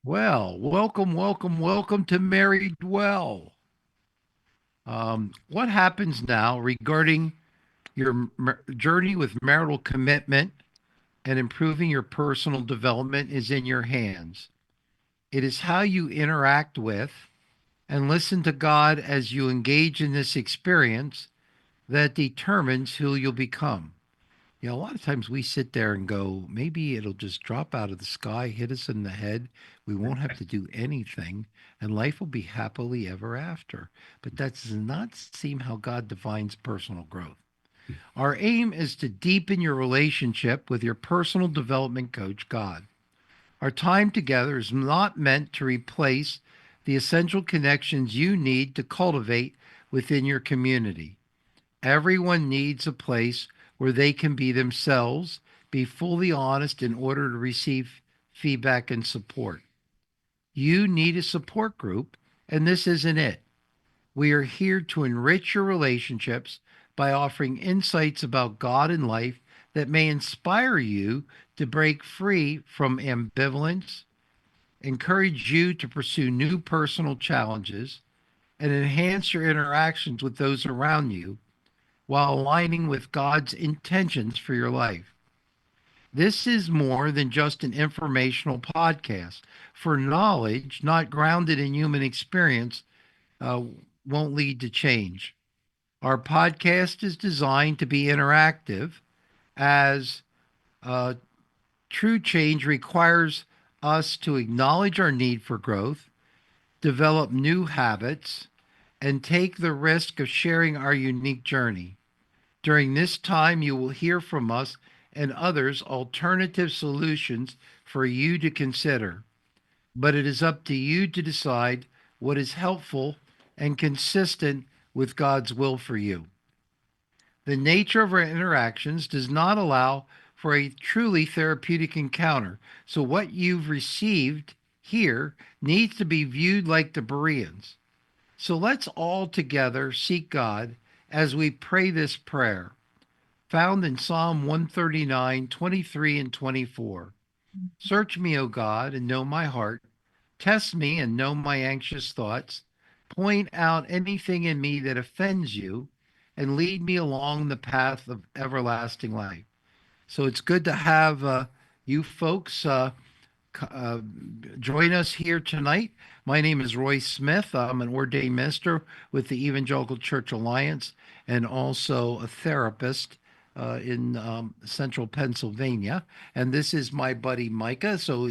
Well, welcome to Married Well. What happens now regarding your journey with marital commitment and improving your personal development is in your hands. It is how you interact with and listen to God as you engage in this experience that determines who you'll become. A lot of times we sit there and go, maybe it'll just drop out of the sky, hit us in the head. We won't have to do anything, and life will be happily ever after. But that does not seem how God defines personal growth. Our aim is to deepen your relationship with your personal development coach, God. Our time together is not meant to replace the essential connections you need to cultivate within your community. Everyone needs a place where they can be themselves, be fully honest in order to receive feedback and support. You need a support group, and this isn't it. We are here to enrich your relationships by offering insights about God and life that may inspire you to break free from ambivalence, encourage you to pursue new personal challenges, and enhance your interactions with those around you while aligning with God's intentions for your life. This is more than just an informational podcast, for knowledge not grounded in human experience uh, won't lead to change. Our podcast is designed to be interactive, as uh, true change requires us to acknowledge our need for growth, develop new habits, and take the risk of sharing our unique journey. During this time, you will hear from us and others alternative solutions for you to consider. But it is up to you to decide what is helpful and consistent with God's will for you. The nature of our interactions does not allow for a truly therapeutic encounter. So, what you've received here needs to be viewed like the Bereans. So, let's all together seek God as we pray this prayer, found in Psalm 139, 23, and 24. Search me, O God, and know my heart. Test me and know my anxious thoughts. Point out anything in me that offends you, and lead me along the path of everlasting life. So it's good to have you folks uh, join us here tonight. My name is Roy Smith. I'm an ordained minister with the Evangelical Church Alliance and also a therapist in central Pennsylvania. And this is my buddy Micah. So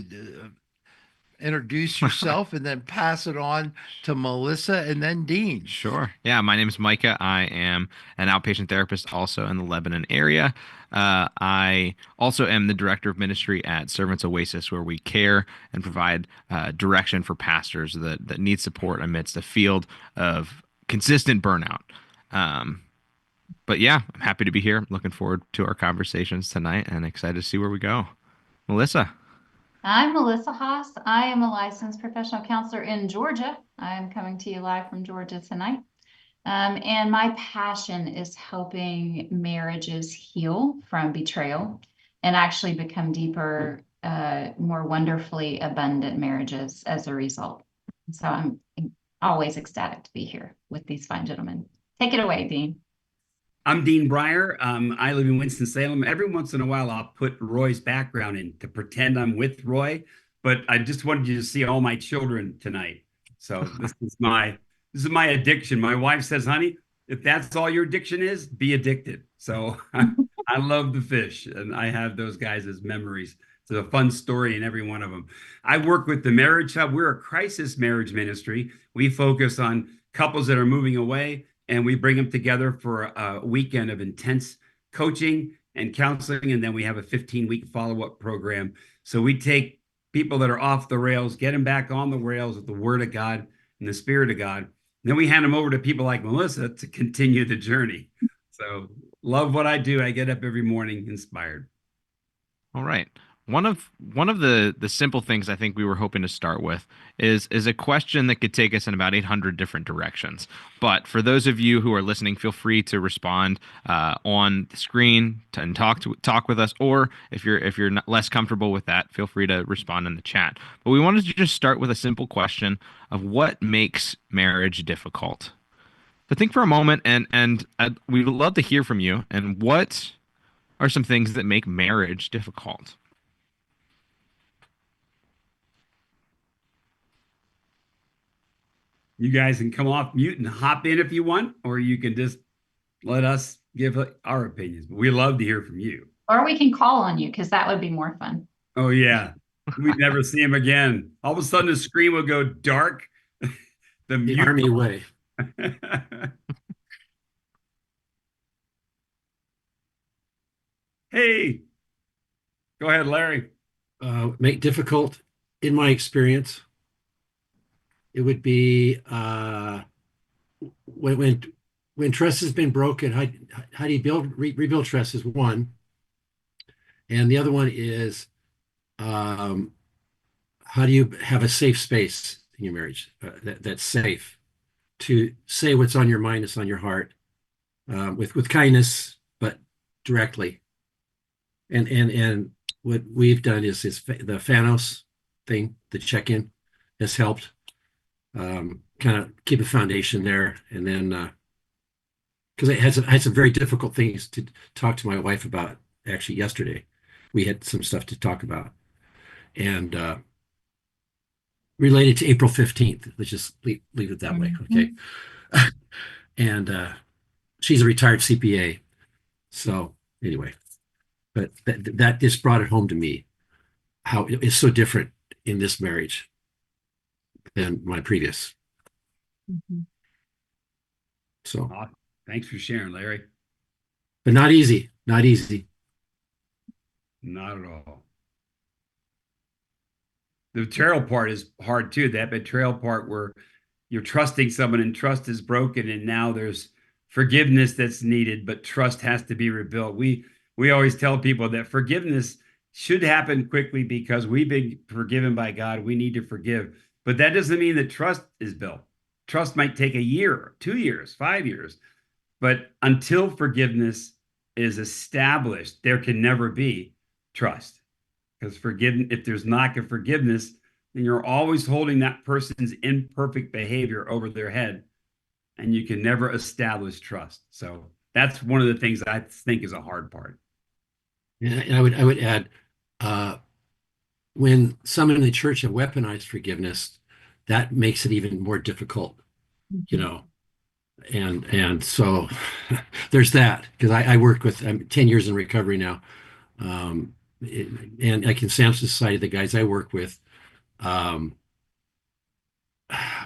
introduce yourself and then pass it on to Melissa and then Dean. Sure. Yeah, my name is Micah. I am an outpatient therapist also in the Lebanon area. I also am the director of ministry at Servants Oasis, where we care and provide direction for pastors that need support amidst a field of consistent burnout. Um, but yeah, I'm happy to be here. Looking forward to our conversations tonight and excited to see where we go. Melissa. I'm Melissa Haas. I am a licensed professional counselor in Georgia. I'm coming to you live from Georgia tonight. And my passion is helping marriages heal from betrayal and actually become deeper, more wonderfully abundant marriages as a result. So I'm always ecstatic to be here with these fine gentlemen. Take it away, Dean. I'm Dean Breyer. I live in Winston-Salem. Every once in a while, I'll put Roy's background in to pretend I'm with Roy, but I just wanted you to see all my children tonight. So this is my addiction. My wife says, "Honey, if that's all your addiction is, be addicted." So I love the fish, and I have those guys as memories. It's a fun story in every one of them. I work with the Marriage Hub. We're a crisis marriage ministry. We focus on couples that are moving away, and we bring them together for a weekend of intense coaching and counseling, and then we have a 15-week follow-up program. So we take people that are off the rails, get them back on the rails with the Word of God and the Spirit of God. And then we hand them over to people like Melissa to continue the journey. So love what I do. I get up every morning inspired. All right. One of the simple things I think we were hoping to start with is a question that could take us in about 800 different directions. But for those of you who are listening, feel free to respond on the screen and talk with us. Or if you're not, less comfortable with that, feel free to respond in the chat. But we wanted to just start with a simple question of what makes marriage difficult. So think for a moment, and we would love to hear from you. And what are some things that make marriage difficult? You guys can come off mute and hop in if you want, or you can just let us give our opinions. We love to hear from you. Or we can call on you because that would be more fun. Oh, yeah. We'd never see him again. All of a sudden, the screen would go dark. The Army way. Hey, go ahead, Larry. Make difficult, in my experience, it would be when trust has been broken. How do you rebuild trust is one, and the other one is how do you have a safe space in your marriage that's safe to say what's on your mind, it's on your heart, with kindness, but directly. And what we've done is the Thanos thing, the check-in, has helped kind of keep a foundation there. And then because I had some very difficult things to talk to my wife about actually yesterday. We had some stuff to talk about, and related to April 15th. Let's just leave it that way, okay? And she's a retired CPA, so anyway. But that just brought it home to me how it is so different in this marriage than my previous. So, Thanks for sharing, Larry. but not easy, not easy. Not at all. The betrayal part is hard too. That betrayal part where you're trusting someone and trust is broken, and now there's forgiveness that's needed, but trust has to be rebuilt. We always tell people that forgiveness should happen quickly because we've been forgiven by God. We need to forgive. But that doesn't mean that trust is built. Trust might take a year, 2 years, 5 years. But until forgiveness is established, there can never be trust. Because if there's lack of forgiveness, then you're always holding that person's imperfect behavior over their head, and you can never establish trust. So that's one of the things I think is a hard part. And I would add, when some in the church have weaponized forgiveness, that makes it even more difficult, and so there's that, because I work with, I'm 10 years in recovery now, and like in Samson Society, the guys I work with, I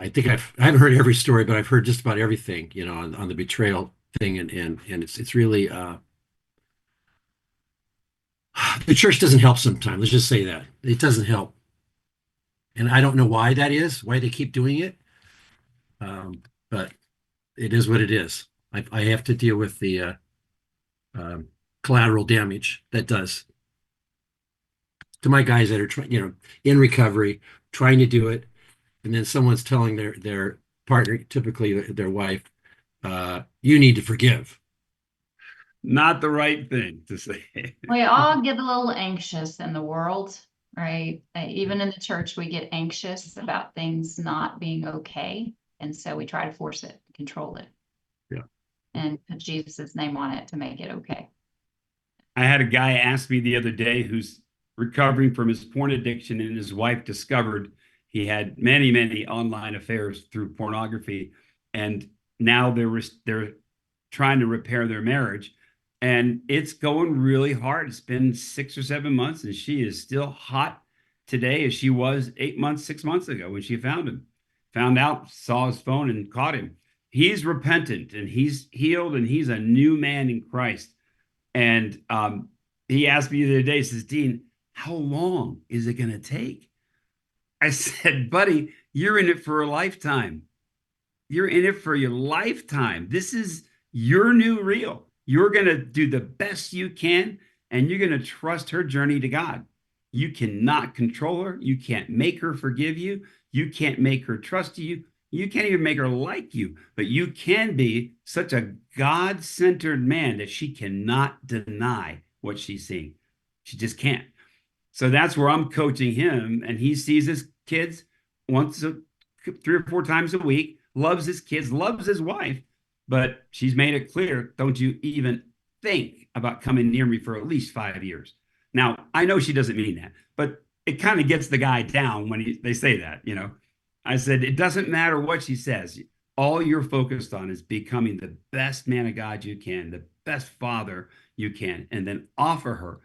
think I haven't heard every story, but I've heard just about everything, on the betrayal thing, and it's really the church doesn't help sometimes. Let's just say that it doesn't help, and I don't know why that is, why they keep doing it, but it is what it is. I have to deal with the collateral damage that does to my guys that are trying, in recovery, trying to do it, and then someone's telling their partner, typically their wife, you need to forgive. Not the right thing to say. We all get a little anxious in the world, right? Even in the church, we get anxious about things not being okay. And so we try to force it, control it. Yeah. And put Jesus' name on it to make it okay. I had a guy ask me the other day who's recovering from his porn addiction, and his wife discovered he had many, many online affairs through pornography. And now they're trying to repair their marriage. And it's going really hard. It's been 6 or 7 months, and she is still hot today as she was 8 months, 6 months ago when she found him. Found out, saw his phone, and caught him. He's repentant, and he's healed, and he's a new man in Christ. And he asked me the other day, he says, Dean, how long is it going to take? I said, buddy, you're in it for a lifetime. You're in it for your lifetime. This is your new real. You're going to do the best you can, and you're going to trust her journey to God. You cannot control her. You can't make her forgive you. You can't make her trust you. You can't even make her like you, but you can be such a God-centered man that she cannot deny what she's seeing. She just can't. So that's where I'm coaching him, and he sees his kids once, 3 or 4 times a week, loves his kids, loves his wife, but she's made it clear, don't you even think about coming near me for at least 5 years. Now, I know she doesn't mean that, but it kind of gets the guy down when they say that, you know. I said, it doesn't matter what she says. All you're focused on is becoming the best man of God you can, the best father you can, and then offer her.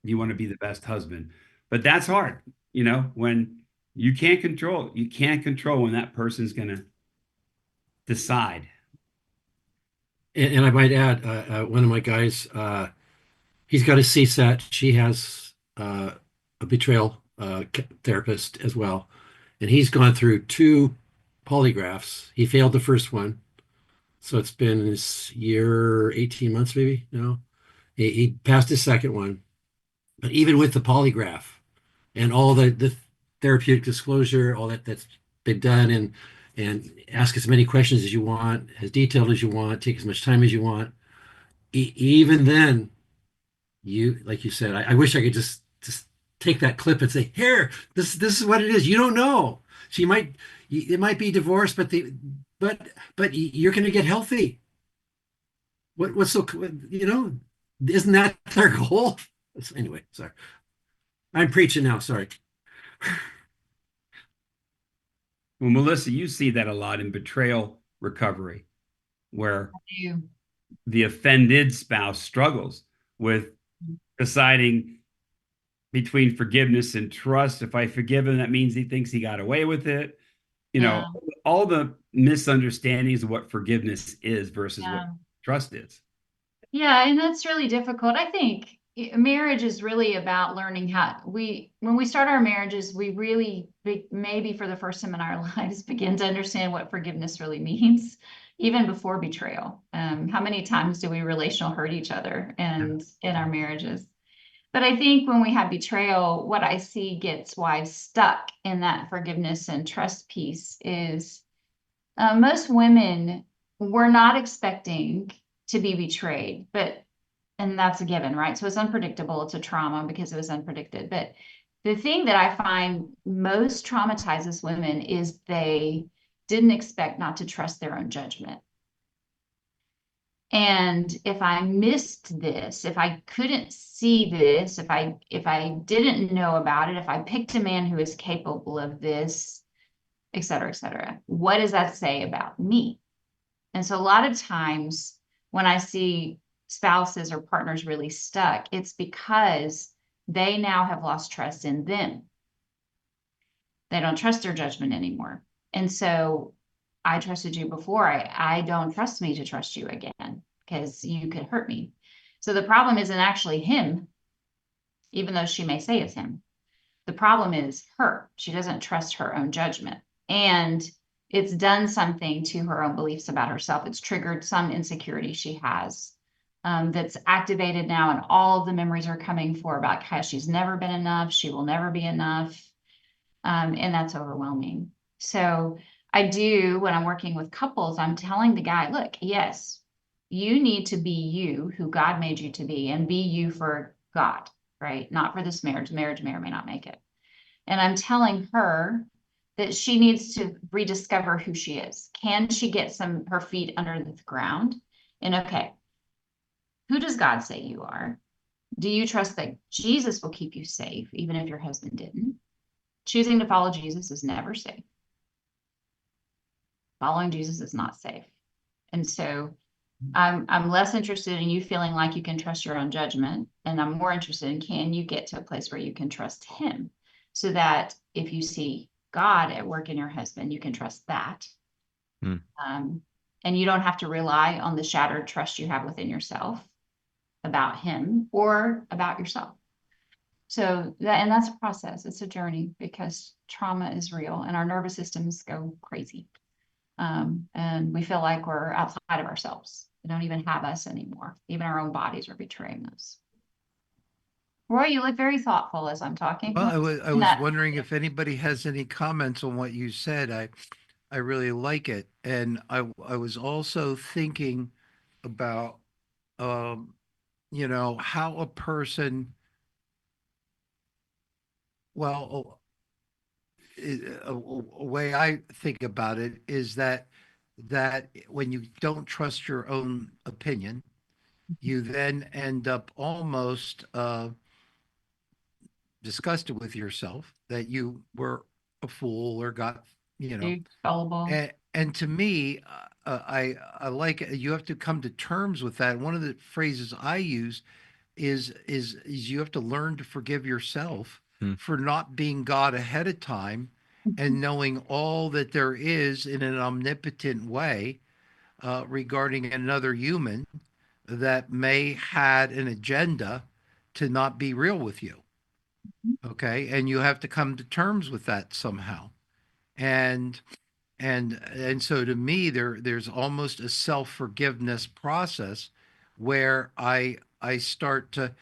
You want to be the best husband. But that's hard, you know, when you can't control, when that person's going to decide. And I might add, one of my guys, he's got a CSAT. She has a betrayal therapist as well. And he's gone through 2 polygraphs. He failed the first one. So it's been this year, 18 months maybe now. He passed his second one. But even with the polygraph and all the therapeutic disclosure, all that's been done, and ask as many questions as you want, as detailed as you want, take as much time as you want. Even then, you, like you said, I wish I could just take that clip and say, here, this is what it is. You don't know. She might, it might be divorced, but you're going to get healthy. What's so, you know, isn't that their goal? Anyway, sorry. I'm preaching now. Sorry. Well, Melissa, you see that a lot in betrayal recovery, where You. the offended spouse struggles with deciding between forgiveness and trust. If I forgive him, that means he thinks he got away with it. You know, all the misunderstandings of what forgiveness is versus what trust is. Yeah, and that's really difficult. I think marriage is really about learning when we start our marriages, we really maybe for the first time in our lives begin to understand what forgiveness really means, even before betrayal. How many times do we relational hurt each other and in our marriages? But I think when we have betrayal, what I see gets wives stuck in that forgiveness and trust piece is most women were not expecting to be betrayed, and that's a given, right? So it's unpredictable. It's a trauma because it was unpredicted. But the thing that I find most traumatizes women is they didn't expect not to trust their own judgment. And if I missed this, if I couldn't see this, if I didn't know about it, if I picked a man who is capable of this, et cetera, what does that say about me? And so a lot of times when I see spouses or partners really stuck, it's because they now have lost trust in them. They don't trust their judgment anymore. And so I trusted you before. I don't trust me to trust you again because you could hurt me. So the problem isn't actually him, even though she may say it's him. The problem is her. She doesn't trust her own judgment. And it's done something to her own beliefs about herself. It's triggered some insecurity she has that's activated now, and all of the memories are coming for about how she's never been enough, she will never be enough, and that's overwhelming. So I do, when I'm working with couples, I'm telling the guy, look, yes, you need to be you, who God made you to be, and be you for God, right? Not for this marriage. Marriage may or may not make it. And I'm telling her that she needs to rediscover who she is. Can she get her feet under the ground? And okay, who does God say you are? Do you trust that Jesus will keep you safe, even if your husband didn't? Choosing to follow Jesus is never safe. Following Jesus is not safe. And so I'm less interested in you feeling like you can trust your own judgment. And I'm more interested in, can you get to a place where you can trust him, so that if you see God at work in your husband, you can trust that. And you don't have to rely on the shattered trust you have within yourself about him or about yourself. So that's a process. It's a journey, because trauma is real and our nervous systems go crazy. And we feel like we're outside of ourselves. We don't even have us anymore. Even our own bodies are betraying us. Roy, you look very thoughtful as I'm talking. Well, I And was that, wondering if anybody has any comments on what you said. I really like it. And I was also thinking about, um, how a person, well, a way I think about it is that when you don't trust your own opinion, you then end up almost disgusted with yourself that you were a fool or got, you know, you gullible. and to me, I like it. You have to come to terms with that. One of the phrases I use is you have to learn to forgive yourself Hmm. for not being God ahead of time and knowing all that there is in an omnipotent way regarding another human that may had an agenda to not be real with you. Okay, and you have to come to terms with that somehow. And and so to me there's almost a self-forgiveness process where I start to,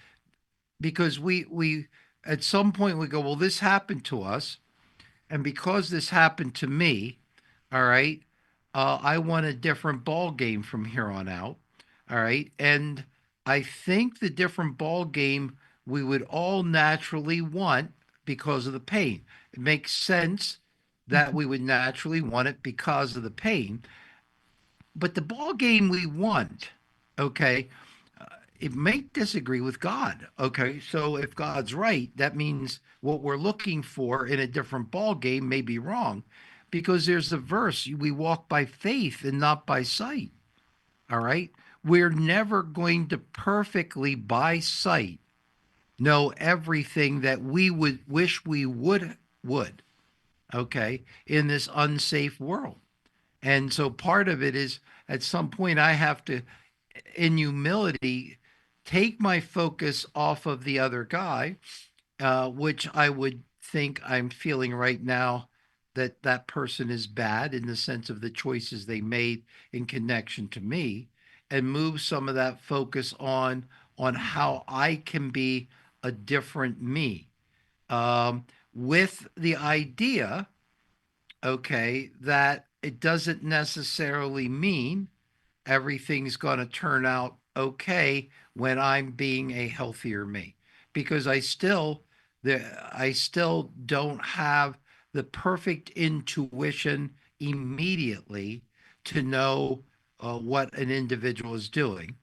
because we at some point we go, well, this happened to us, and because this happened to me, all right, I want a different ball game from here on out. All right. And I think the different ball game we would all naturally want because of the pain. It makes sense that we would naturally want it because of the pain. But the ball game we want, okay, it may disagree with God. Okay, so if God's right, that means what we're looking for in a different ball game may be wrong, because there's a verse: we walk by faith and not by sight. All right, we're never going to perfectly by sight know everything that we would wish we would. Okay, in this unsafe world. And so part of it is at some point I have to, in humility, take my focus off of the other guy, which I would think I'm feeling right now that that person is bad in the sense of the choices they made in connection to me, and move some of that focus on how I can be a different me, with the idea, okay, that it doesn't necessarily mean everything's going to turn out okay when I'm being a healthier me, because I still don't have the perfect intuition immediately to know what an individual is doing.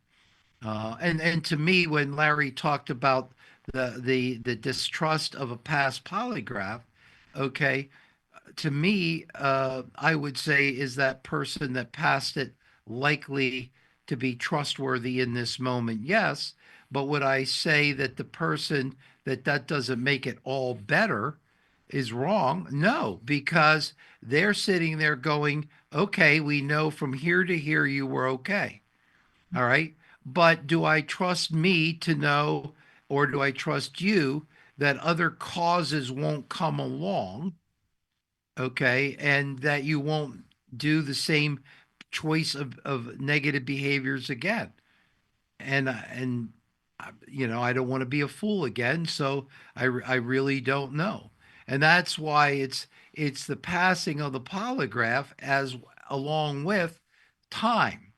And to me, when Larry talked about the distrust of a past polygraph, okay, to me, I would say, is that person that passed it likely to be trustworthy in this moment? Yes. But would I say that the person that doesn't make it all better is wrong? No, because they're sitting there going, okay, we know from here to here you were okay. All right. But do I trust me to know, or do I trust you that other causes won't come along? Okay, and that you won't do the same choice of negative behaviors again. And I don't want to be a fool again, so I really don't know. And that's why it's the passing of the polygraph as along with time,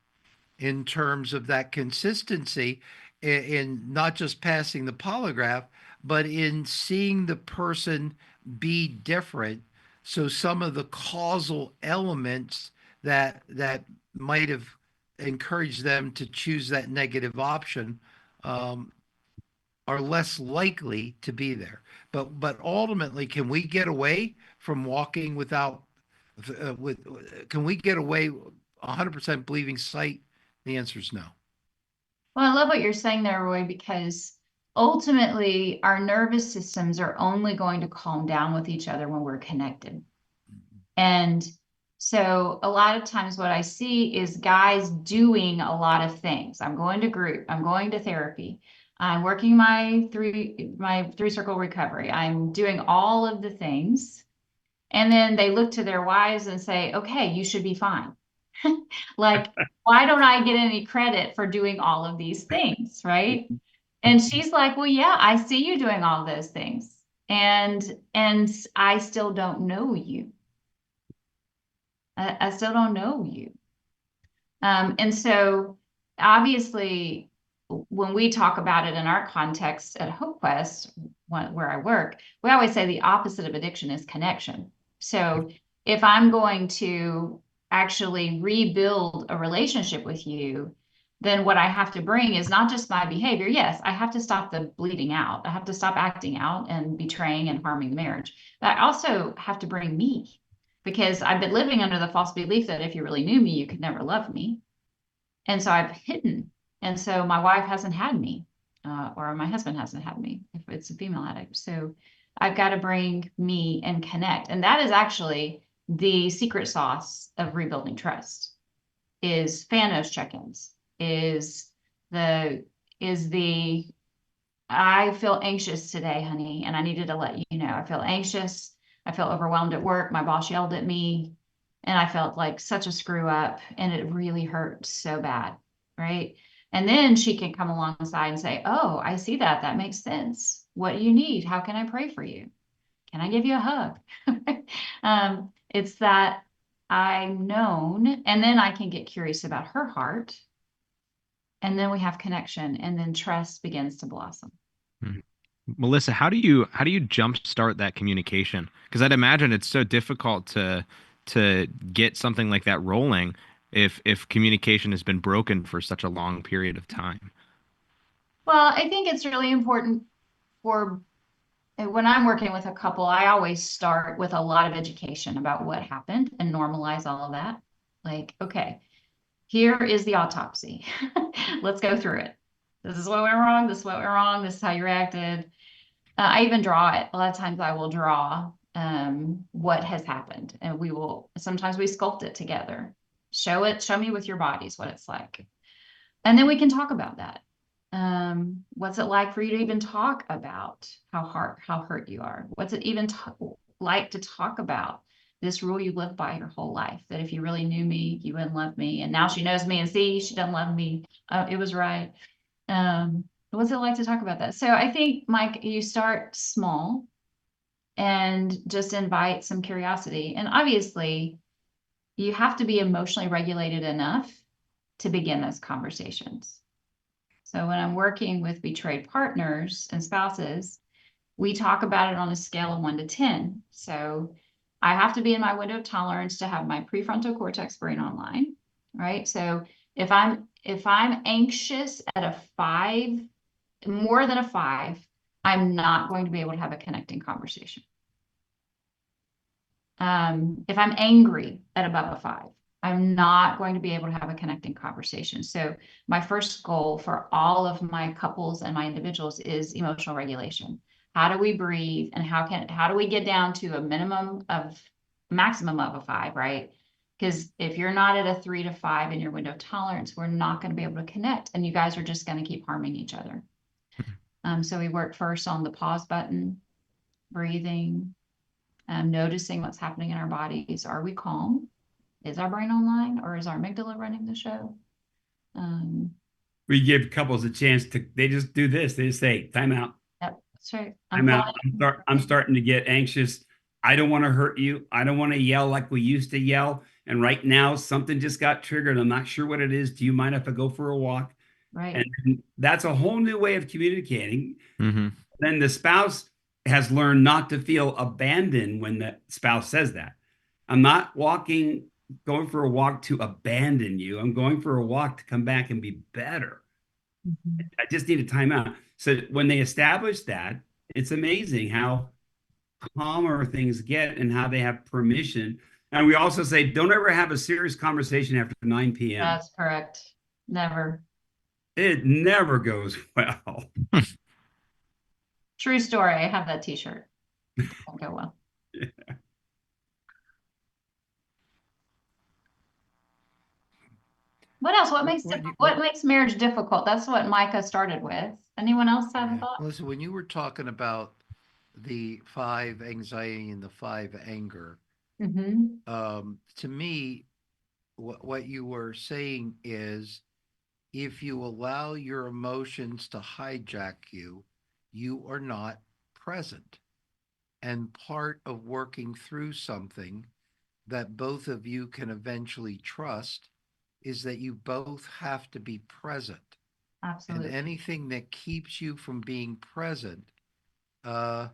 in terms of that consistency in not just passing the polygraph, but in seeing the person be different. So some of the causal elements that might have encouraged them to choose that negative option um, are less likely to be there. But ultimately, can we get away from walking without can we get away 100% believing sight? The answer is no. Well, I love what you're saying there, Roy, because ultimately our nervous systems are only going to calm down with each other when we're connected. And so a lot of times what I see is guys doing a lot of things. I'm going to group, I'm going to therapy, I'm working my three circle recovery. I'm doing all of the things. And then they look to their wives and say, okay, you should be fine. Like, why don't I get any credit for doing all of these things, right? And she's like, well, yeah, I see you doing all those things. And I still don't know you. I still don't know you. And so obviously, when we talk about it in our context at HopeQuest, where I work, we always say the opposite of addiction is connection. So if I'm going to actually rebuild a relationship with you, then what I have to bring is not just my behavior. Yes, I have to stop the bleeding out. I have to stop acting out and betraying and harming the marriage. But I also have to bring me, because I've been living under the false belief that if you really knew me, you could never love me. And so I've hidden. And so my wife hasn't had me, or my husband hasn't had me if it's a female addict. So I've got to bring me and connect. And that is actually the secret sauce of rebuilding trust, is Fanos check-ins, is the I feel anxious today, honey, and I needed to let you know. I feel anxious. I feel overwhelmed at work. My boss yelled at me, and I felt like such a screw up, and it really hurt so bad, right? And then she can come alongside and say, oh, I see that. That makes sense. What do you need? How can I pray for you? Can I give you a hug? It's that I'm known, and then I can get curious about her heart, and then we have connection, and then trust begins to blossom. Melissa, how do you jumpstart that communication? Because I'd imagine it's so difficult to get something like that rolling if communication has been broken for such a long period of time. Well, I think it's really important for when I'm working with a couple, I always start with a lot of education about what happened and normalize all of that. Like, okay, here is the autopsy. Let's go through it. This is what went wrong. This is what went wrong. This is how you reacted. I even draw it. A lot of times I will draw what has happened, and sometimes we sculpt it together. Show me with your bodies what it's like. And then we can talk about that. What's it like for you to even talk about how hurt you are? What's it even like to talk about this rule you lived by your whole life, that if you really knew me, you wouldn't love me. And now she knows me, and see, she doesn't love me. It was right. What's it like to talk about that? So I think, Mike, you start small and just invite some curiosity. And obviously, you have to be emotionally regulated enough to begin those conversations. So when I'm working with betrayed partners and spouses, we talk about it on a scale of 1 to 10. So I have to be in my window of tolerance to have my prefrontal cortex brain online, right? So if I'm anxious at a 5, more than a 5, I'm not going to be able to have a connecting conversation. If I'm angry at above a 5, I'm not going to be able to have a connecting conversation. So my first goal for all of my couples and my individuals is emotional regulation. How do we breathe, and how do we get down to a maximum of a 5, right? Because if you're not at a 3 to 5 in your window of tolerance, we're not going to be able to connect, and you guys are just going to keep harming each other. So we work first on the pause button, breathing, noticing what's happening in our bodies. Are we calm? Is our brain online, or is our amygdala running the show? We give couples a chance they just do this. They just say, time out. Yep, that's right. I'm out. I'm starting to get anxious. I don't want to hurt you. I don't want to yell like we used to yell. And right now, something just got triggered. I'm not sure what it is. Do you mind if I go for a walk? Right. And that's a whole new way of communicating. Mm-hmm. Then the spouse has learned not to feel abandoned when the spouse says that. I'm not going for a walk to abandon you. I'm going for a walk to come back and be better. Mm-hmm. I just need a timeout. So when they establish that, it's amazing how calmer things get and how they have permission. And we also say, don't ever have a serious conversation after 9 p.m. That's correct. Never. It never goes well. True story. I have that t-shirt. Won't go well. Yeah. What else? What makes marriage difficult? That's what Micah started with. Anyone else have a thought? Listen, when you were talking about the 5 anxiety and the 5 anger, Mm-hmm. to me, what you were saying is if you allow your emotions to hijack you, you are not present. And part of working through something that both of you can eventually trust is that you both have to be present. And Absolutely. anything that keeps you from being present uh,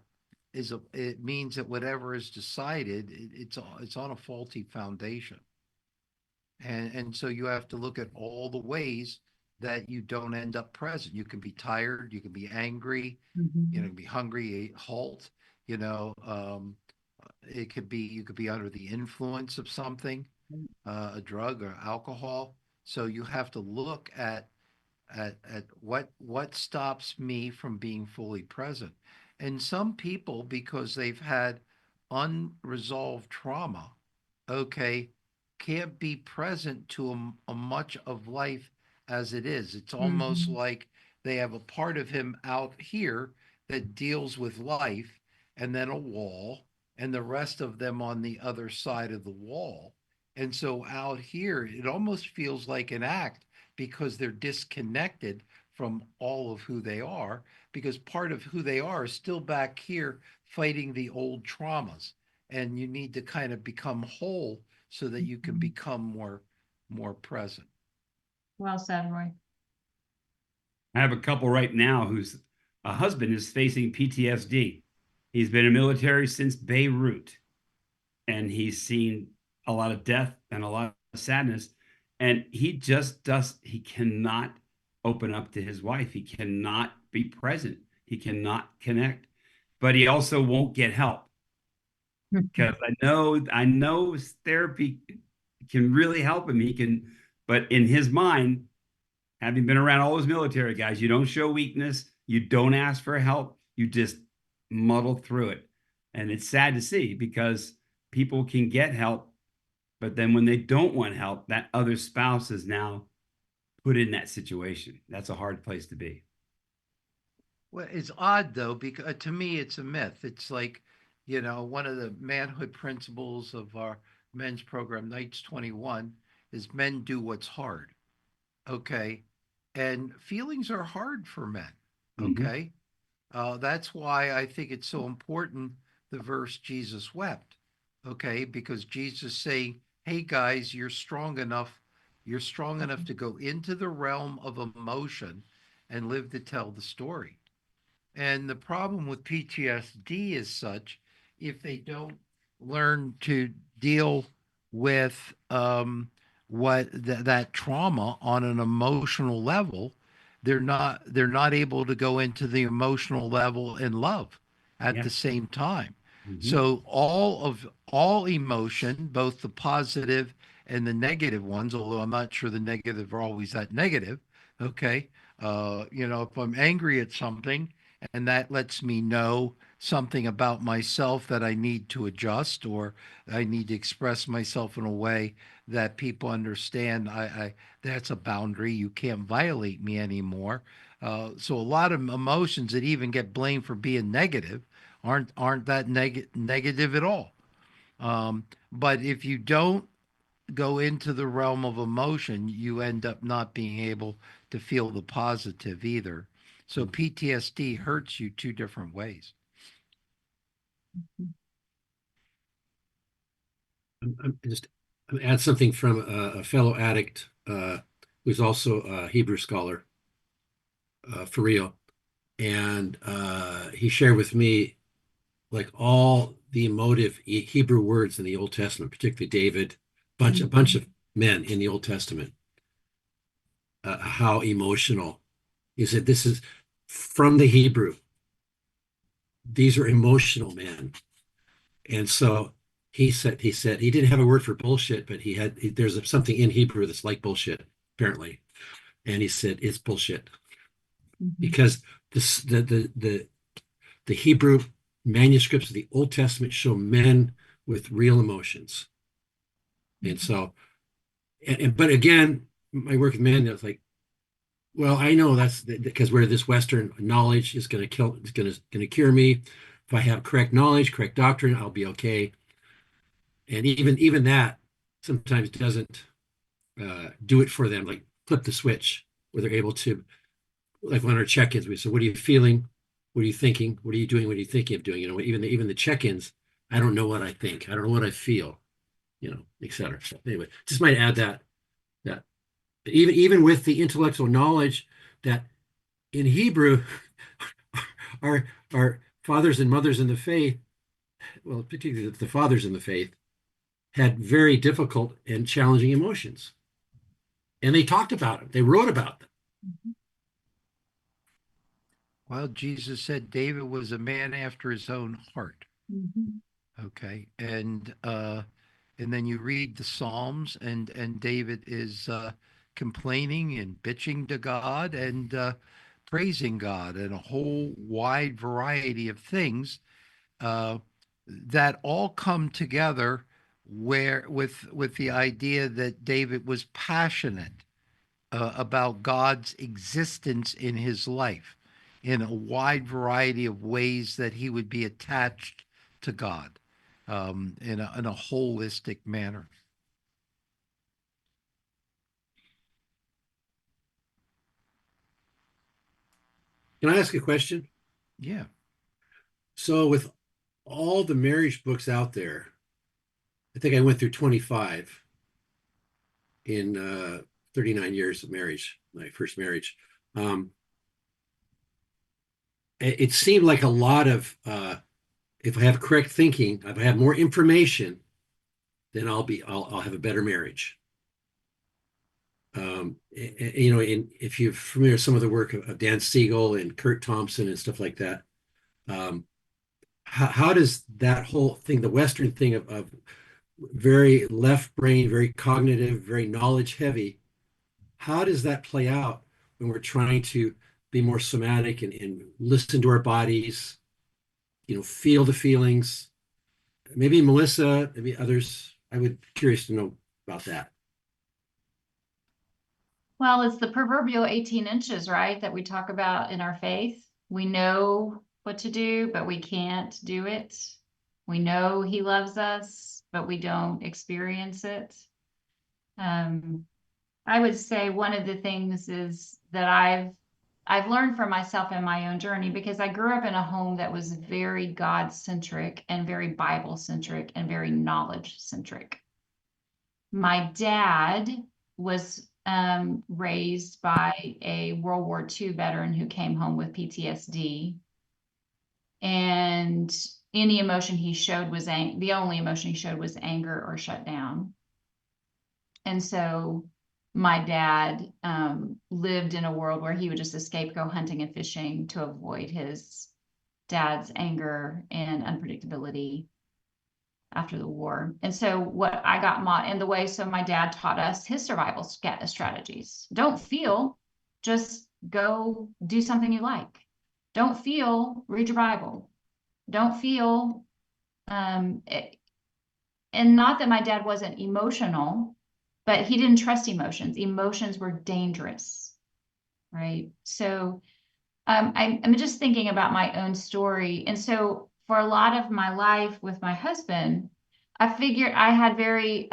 it means that whatever is decided, it's on a faulty foundation. And so you have to look at all the ways that you don't end up present. You can be tired, you can be angry, you know, be hungry, halt, you know, it could be you could be under the influence of something, a drug or alcohol. So you have to look at what stops me from being fully present. And some people, because they've had unresolved trauma, okay, can't be present to a much of life as it is. It's almost like they have a part of him out here that deals with life, and then a wall, and the rest of them on the other side of the wall. And so out here, it almost feels like an act because they're disconnected from all of who they are, because part of who they are is still back here fighting the old traumas. And you need to kind of become whole so that you can become more present. Well said, Roy. I have a couple right now whose a husband is facing PTSD. He's been in the military since Beirut, and he's seen a lot of death and a lot of sadness. And he cannot open up to his wife. He cannot be present. He cannot connect, but he also won't get help because I know therapy can really help him. He can, but in his mind, having been around all those military guys, you don't show weakness, you don't ask for help, you just muddle through it. And it's sad to see because people can get help, but then when they don't want help, that other spouse is now put in that situation. That's a hard place to be. Well, it's odd though, because to me, it's a myth. It's like, you know, one of the manhood principles of our men's program, Knights 21, is men do what's hard. Okay. And feelings are hard for men. Mhm. Okay. That's why I think it's so important the verse Jesus wept. Okay. Because Jesus saying, hey guys, you're strong enough to go into the realm of emotion and live to tell the story. And the problem with PTSD is such if they don't learn to deal with that trauma on an emotional level, they're not able to go into the emotional level in love at Yeah. the same time. Mhm. So all emotion, both the positive and the negative ones, although I'm not sure the negative are always that negative. Okay. You know, if I'm angry at something, and that lets me know something about myself that I need to adjust or I need to express myself in a way that people understand. I that's a boundary. You can't violate me anymore. So a lot of emotions that even get blamed for being negative aren't that negative at all. But if you don't go into the realm of emotion, you end up not being able to feel the positive either. So PTSD hurts you two different ways. I'm add something from a fellow addict who's also a Hebrew scholar, for real. And he shared with me like all the emotive Hebrew words in the Old Testament, particularly David, a bunch of men in the Old Testament, how emotional. He said, this is from the Hebrew. These are emotional men. And so he said he didn't have a word for bullshit, but there's something in Hebrew that's like bullshit, apparently. And he said it's bullshit because this the Hebrew manuscripts of the Old Testament show men with real emotions. And so, but again, my work with men, it's like, well, I know that's because we're this Western knowledge is going to kill, it's going to cure me. If I have correct knowledge, correct doctrine, I'll be okay. And even that sometimes doesn't do it for them, like flip the switch. where they're able to, like on our check-ins, we say, what are you feeling? What are you thinking? What are you doing? What are you thinking of doing? Even the check-ins, I don't know what I think. I don't know what I feel, et cetera. So anyway, just might add that even with the intellectual knowledge that in Hebrew, our fathers and mothers in the faith, well, particularly the fathers in the faith, had very difficult and challenging emotions. And they talked about them. They wrote about them. Well, Jesus said David was a man after his own heart. Okay. And then you read the Psalms, and David is complaining and bitching to God and praising God and a whole wide variety of things that all come together where with the idea that David was passionate about God's existence in his life in a wide variety of ways that he would be attached to God in a holistic manner. Can I ask a question? Yeah. So with all the marriage books out there, I think I went through 25 in 39 years of marriage, my first marriage. It seemed like a lot of, if I have correct thinking, if I have more information, then I'll have a better marriage. And if you're familiar with some of the work of Dan Siegel and Kurt Thompson and stuff like that, how does that whole thing, the Western thing of very left brain, very cognitive, very knowledge heavy, how does that play out when we're trying to be more somatic and listen to our bodies, feel the feelings? Maybe Melissa, maybe others, I would be curious to know about that. Well, it's the proverbial 18 inches, right, that we talk about in our faith. We know what to do, but we can't do it. We know he loves us, but we don't experience it. I would say one of the things is that I've learned for myself in my own journey, because I grew up in a home that was very God-centric and very Bible-centric and very knowledge-centric. My dad was raised by a World War II veteran who came home with PTSD. And any emotion he showed was the only emotion he showed was anger or shutdown. And so my dad lived in a world where he would just escape, go hunting and fishing to avoid his dad's anger and unpredictability after the war. And so what I got and the way, so my dad taught us his survival strategies. Don't feel, just go do something you like. Don't feel, read your Bible. Don't feel, and not that my dad wasn't emotional, but he didn't trust emotions. Emotions were dangerous, right? So I'm just thinking about my own story. And so for a lot of my life with my husband, I figured I had very,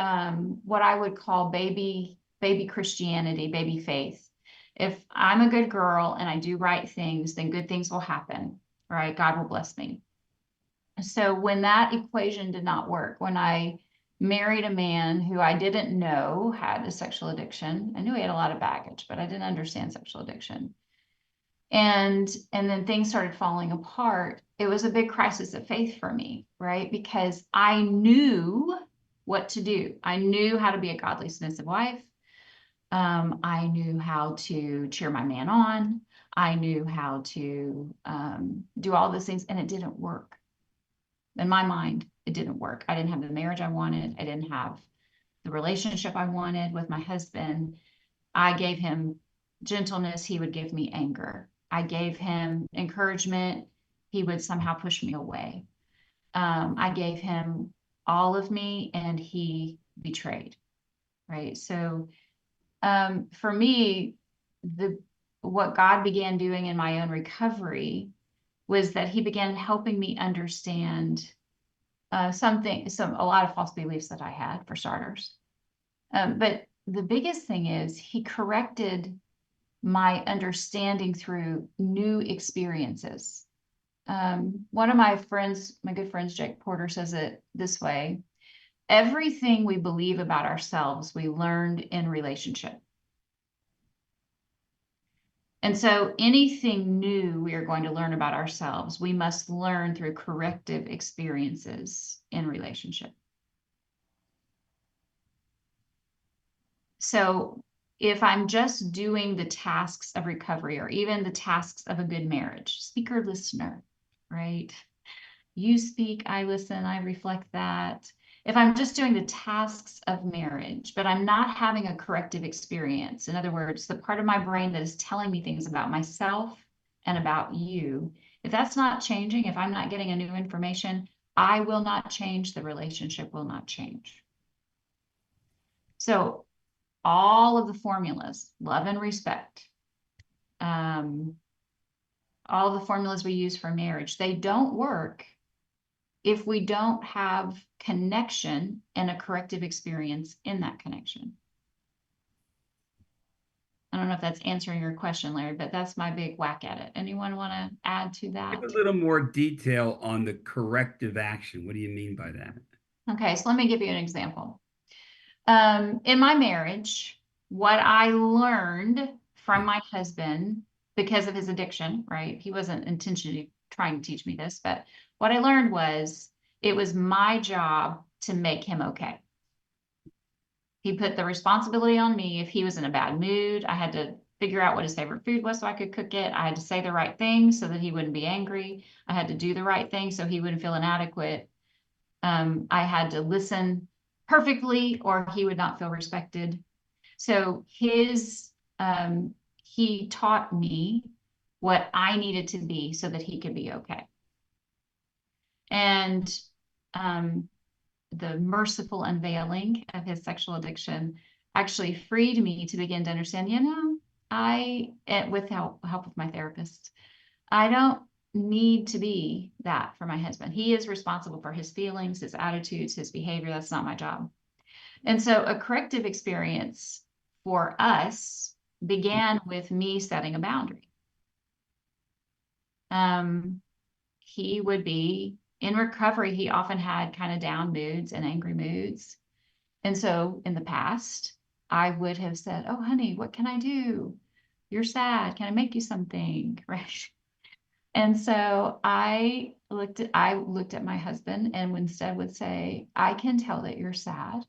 what I would call baby Christianity, baby faith. If I'm a good girl and I do right things, then good things will happen, right? God will bless me. So when that equation did not work, when I married a man who I didn't know had a sexual addiction, I knew he had a lot of baggage, but I didn't understand sexual addiction. And then things started falling apart. It was a big crisis of faith for me, right? Because I knew what to do. I knew how to be a godly, submissive wife. I knew how to cheer my man on. I knew how to do all those things, and it didn't work. In my mind, it didn't work. I didn't have the marriage I wanted. I didn't have the relationship I wanted with my husband. I gave him gentleness. He would give me anger. I gave him encouragement. He would somehow push me away. I gave him all of me, and he betrayed, right? So for me, what God began doing in my own recovery was that he began helping me understand a lot of false beliefs that I had, for starters. But the biggest thing is he corrected my understanding through new experiences. One of my friends, my good friends, Jake Porter, says it this way: everything we believe about ourselves, we learned in relationship. And so anything new we are going to learn about ourselves, we must learn through corrective experiences in relationship. So if I'm just doing the tasks of recovery, or even the tasks of a good marriage, speaker, listener, right? You speak, I listen, I reflect that. If I'm just doing the tasks of marriage, but I'm not having a corrective experience, in other words, the part of my brain that is telling me things about myself and about you, if that's not changing, if I'm not getting a new information, I will not change, the relationship will not change. So all of the formulas, love and respect, all the formulas we use for marriage, they don't work if we don't have connection and a corrective experience in that connection. I don't know if that's answering your question, Larry, but that's my big whack at it. Anyone want to add to that? Give a little more detail on the corrective action. What do you mean by that? Okay, so let me give you an example. In my marriage, what I learned from my husband, because of his addiction, right? He wasn't intentionally trying to teach me this, but what I learned was it was my job to make him okay. He put the responsibility on me. If he was in a bad mood, I had to figure out what his favorite food was so I could cook it. I had to say the right thing so that he wouldn't be angry. I had to do the right thing so he wouldn't feel inadequate. I had to listen perfectly or he would not feel respected. So he taught me what I needed to be so that he could be okay. And the merciful unveiling of his sexual addiction actually freed me to begin to understand, with help with my therapist, I don't need to be that for my husband. He is responsible for his feelings, his attitudes, his behavior. That's not my job. And so a corrective experience for us began with me setting a boundary. He would be in recovery. He often had kind of down moods and angry moods. And so in the past, I would have said, "Oh, honey, what can I do? You're sad. Can I make you something?" Right. And so I looked at my husband and instead would say, "I can tell that you're sad.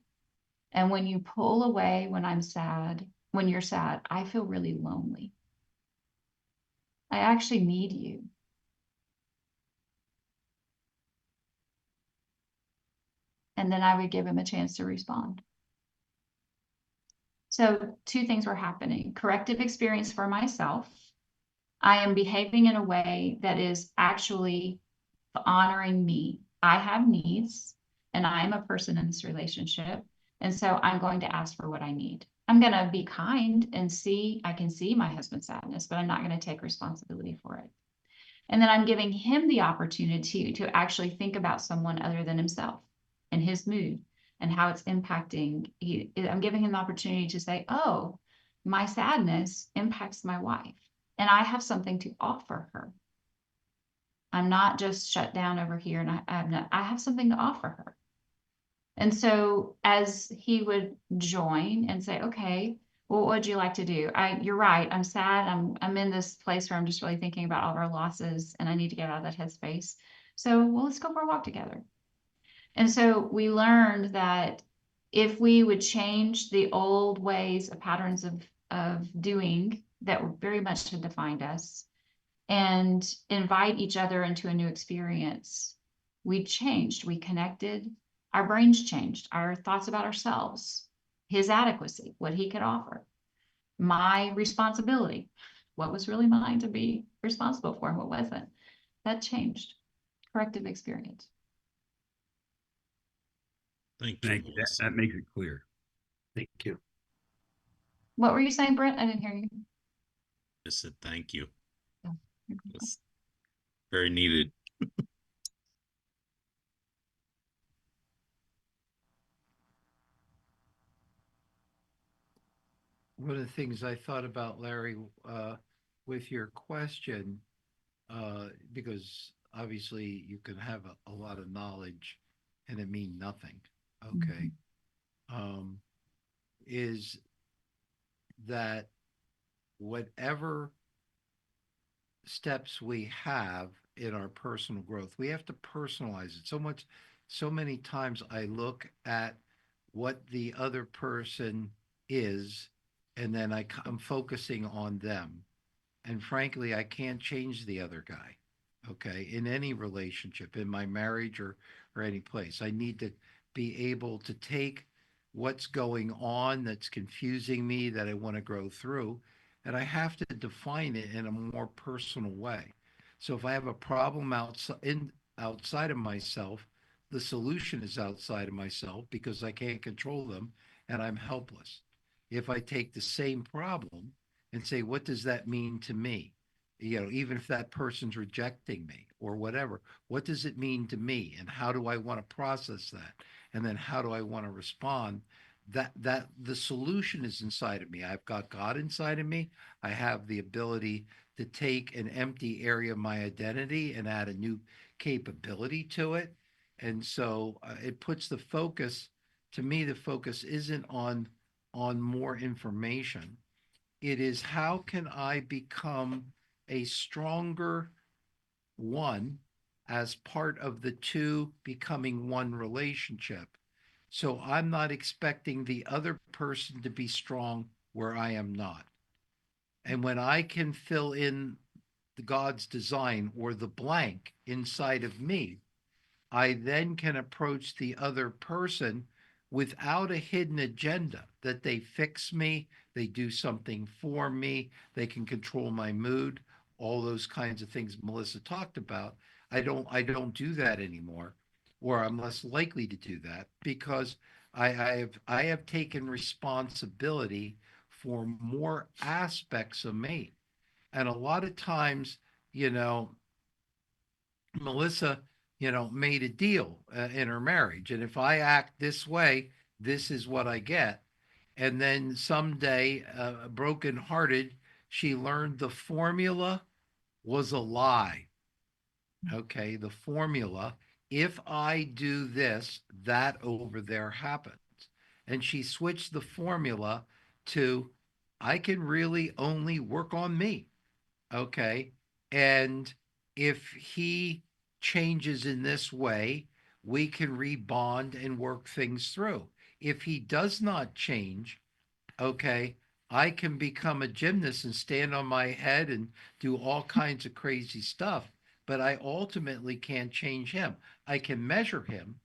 And when you pull away when I'm sad, when you're sad, I feel really lonely. I actually need you." And then I would give him a chance to respond. So two things were happening: corrective experience for myself. I am behaving in a way that is actually honoring me. I have needs and I am a person in this relationship. And so I'm going to ask for what I need. I'm going to be kind and I can see my husband's sadness, but I'm not going to take responsibility for it. And then I'm giving him the opportunity to actually think about someone other than himself and his mood and how it's impacting. I'm giving him the opportunity to say, "Oh, my sadness impacts my wife, and I have something to offer her. I'm not just shut down over here, and I have something to offer her." And so as he would join and say, "Okay, well, what would you like to do? You're right. I'm sad. I'm in this place where I'm just really thinking about all of our losses and I need to get out of that headspace. So, well, let's go for a walk together." And so we learned that if we would change the old ways, patterns of doing that very much had defined us, and invite each other into a new experience, we changed, we connected, our brains changed, our thoughts about ourselves, his adequacy, what he could offer, my responsibility, what was really mine to be responsible for and what wasn't. That changed. Corrective experience. Thank you, Thank you. Melissa. That makes it clear. Thank you. What were you saying, Brent? I didn't hear you. I said thank you. Oh. That's very needed. one of the things I thought about, Larry, with your question, because obviously you can have a lot of knowledge and it mean nothing. Okay. Um, is that whatever steps we have in our personal growth, we have to personalize it so much. So many times I look at what the other person is, and then I'm focusing on them. And frankly, I can't change the other guy. Okay. In any relationship, in my marriage or any place, I need to be able to take what's going on that's confusing me that I want to grow through, and I have to define it in a more personal way. So if I have a problem outside of myself, the solution is outside of myself because I can't control them and I'm helpless. If I take the same problem and say, what does that mean to me? Even if that person's rejecting me or whatever, what does it mean to me? And how do I want to process that? And then how do I want to respond? That the solution is inside of me. I've got God inside of me. I have the ability to take an empty area of my identity and add a new capability to it. And so it puts the focus, to me, the focus isn't on more information. It is how can I become a stronger one as part of the two becoming one relationship. So I'm not expecting the other person to be strong where I am not. And when I can fill in the God's design or the blank inside of me, I then can approach the other person without a hidden agenda that they fix me, they do something for me, they can control my mood, all those kinds of things Melissa talked about. I don't do that anymore, or I'm less likely to do that because I have taken responsibility for more aspects of me. And a lot of times, you know, Melissa, made a deal in her marriage. And if I act this way, this is what I get. And then someday, brokenhearted, she learned the formula was a lie. Okay. The formula, if I do this, that over there happens. And she switched the formula to, I can really only work on me. Okay. And if he changes in this way, we can rebond and work things through. If he does not change, okay, I can become a gymnast and stand on my head and do all kinds of crazy stuff, but I ultimately can't change him. I can measure him,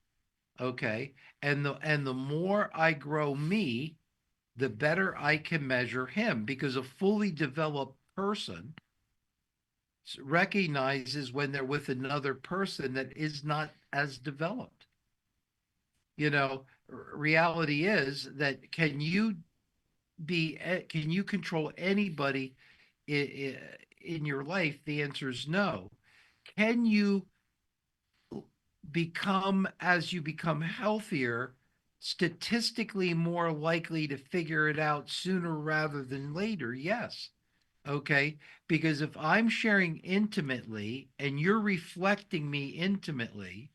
okay? And the more I grow me, the better I can measure him because a fully developed person recognizes when they're with another person that is not as developed. Reality is that can you control anybody in your life? The answer is no. Can you become, as you become healthier, statistically more likely to figure it out sooner rather than later? Yes. Okay. Because if I'm sharing intimately and you're reflecting me intimately,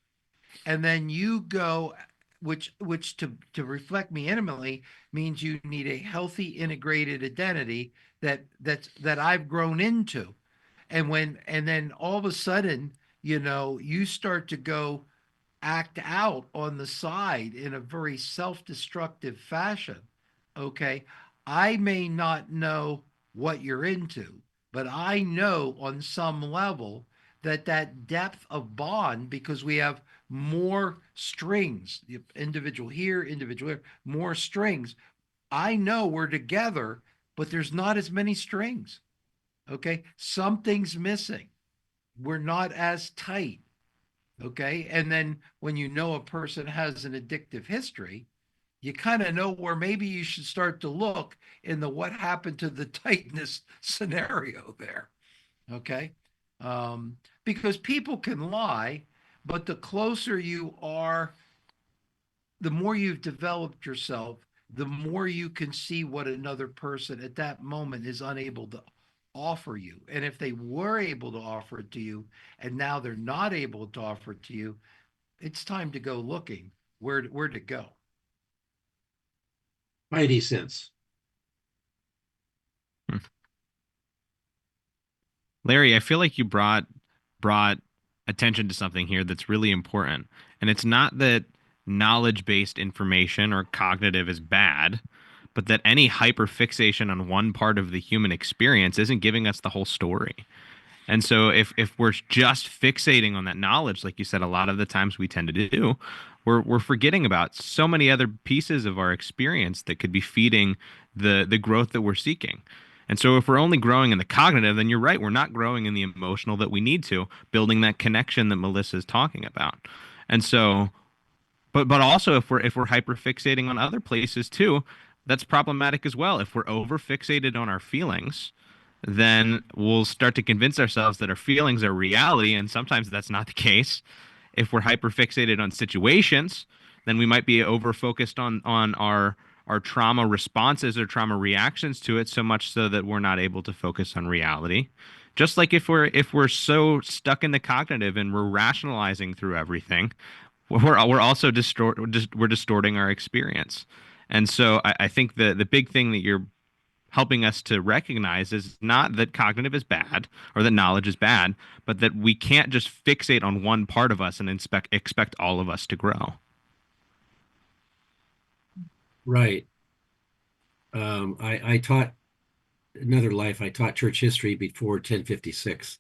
and then you go, which to reflect me intimately means you need a healthy integrated identity that I've grown into. And then all of a sudden, you start to go act out on the side in a very self-destructive fashion. Okay. I may not know what you're into, but I know on some level that depth of bond, because we have more strings, individual here, individual here, more strings. I know we're together, but there's not as many strings. Okay. Something's missing. We're not as tight. Okay. And then when you know a person has an addictive history, you kind of know where maybe you should start to look in the what happened to the tightness scenario there. Okay. Because people can lie, but the closer you are, the more you've developed yourself, the more you can see what another person at that moment is unable to offer you. And if they were able to offer it to you and now they're not able to offer it to you, it's time to go looking where to go. Spidey sense. Larry, I feel like you brought attention to something here that's really important. And it's not that knowledge-based information or cognitive is bad, but that any hyperfixation on one part of the human experience isn't giving us the whole story. And so if we're just fixating on that knowledge, like you said, a lot of the times we tend to do, we're forgetting about so many other pieces of our experience that could be feeding the growth that we're seeking. And so if we're only growing in the cognitive, then you're right, we're not growing in the emotional that we need to, building that connection that Melissa is talking about. And so but also if we're hyper fixating on other places too, that's problematic as well. If we're over fixated on our feelings, then we'll start to convince ourselves that our feelings are reality, and sometimes that's not the case. If we're hyper fixated on situations, then we might be over focused on our trauma responses or trauma reactions to it, so much so that we're not able to focus on reality. Just like if we're so stuck in the cognitive and we're rationalizing through everything, we're also we're distorting our experience. And so I think the big thing that you're helping us to recognize is not that cognitive is bad or that knowledge is bad, but that we can't just fixate on one part of us and expect all of us to grow. Right. I taught another life. I taught church history before 1056.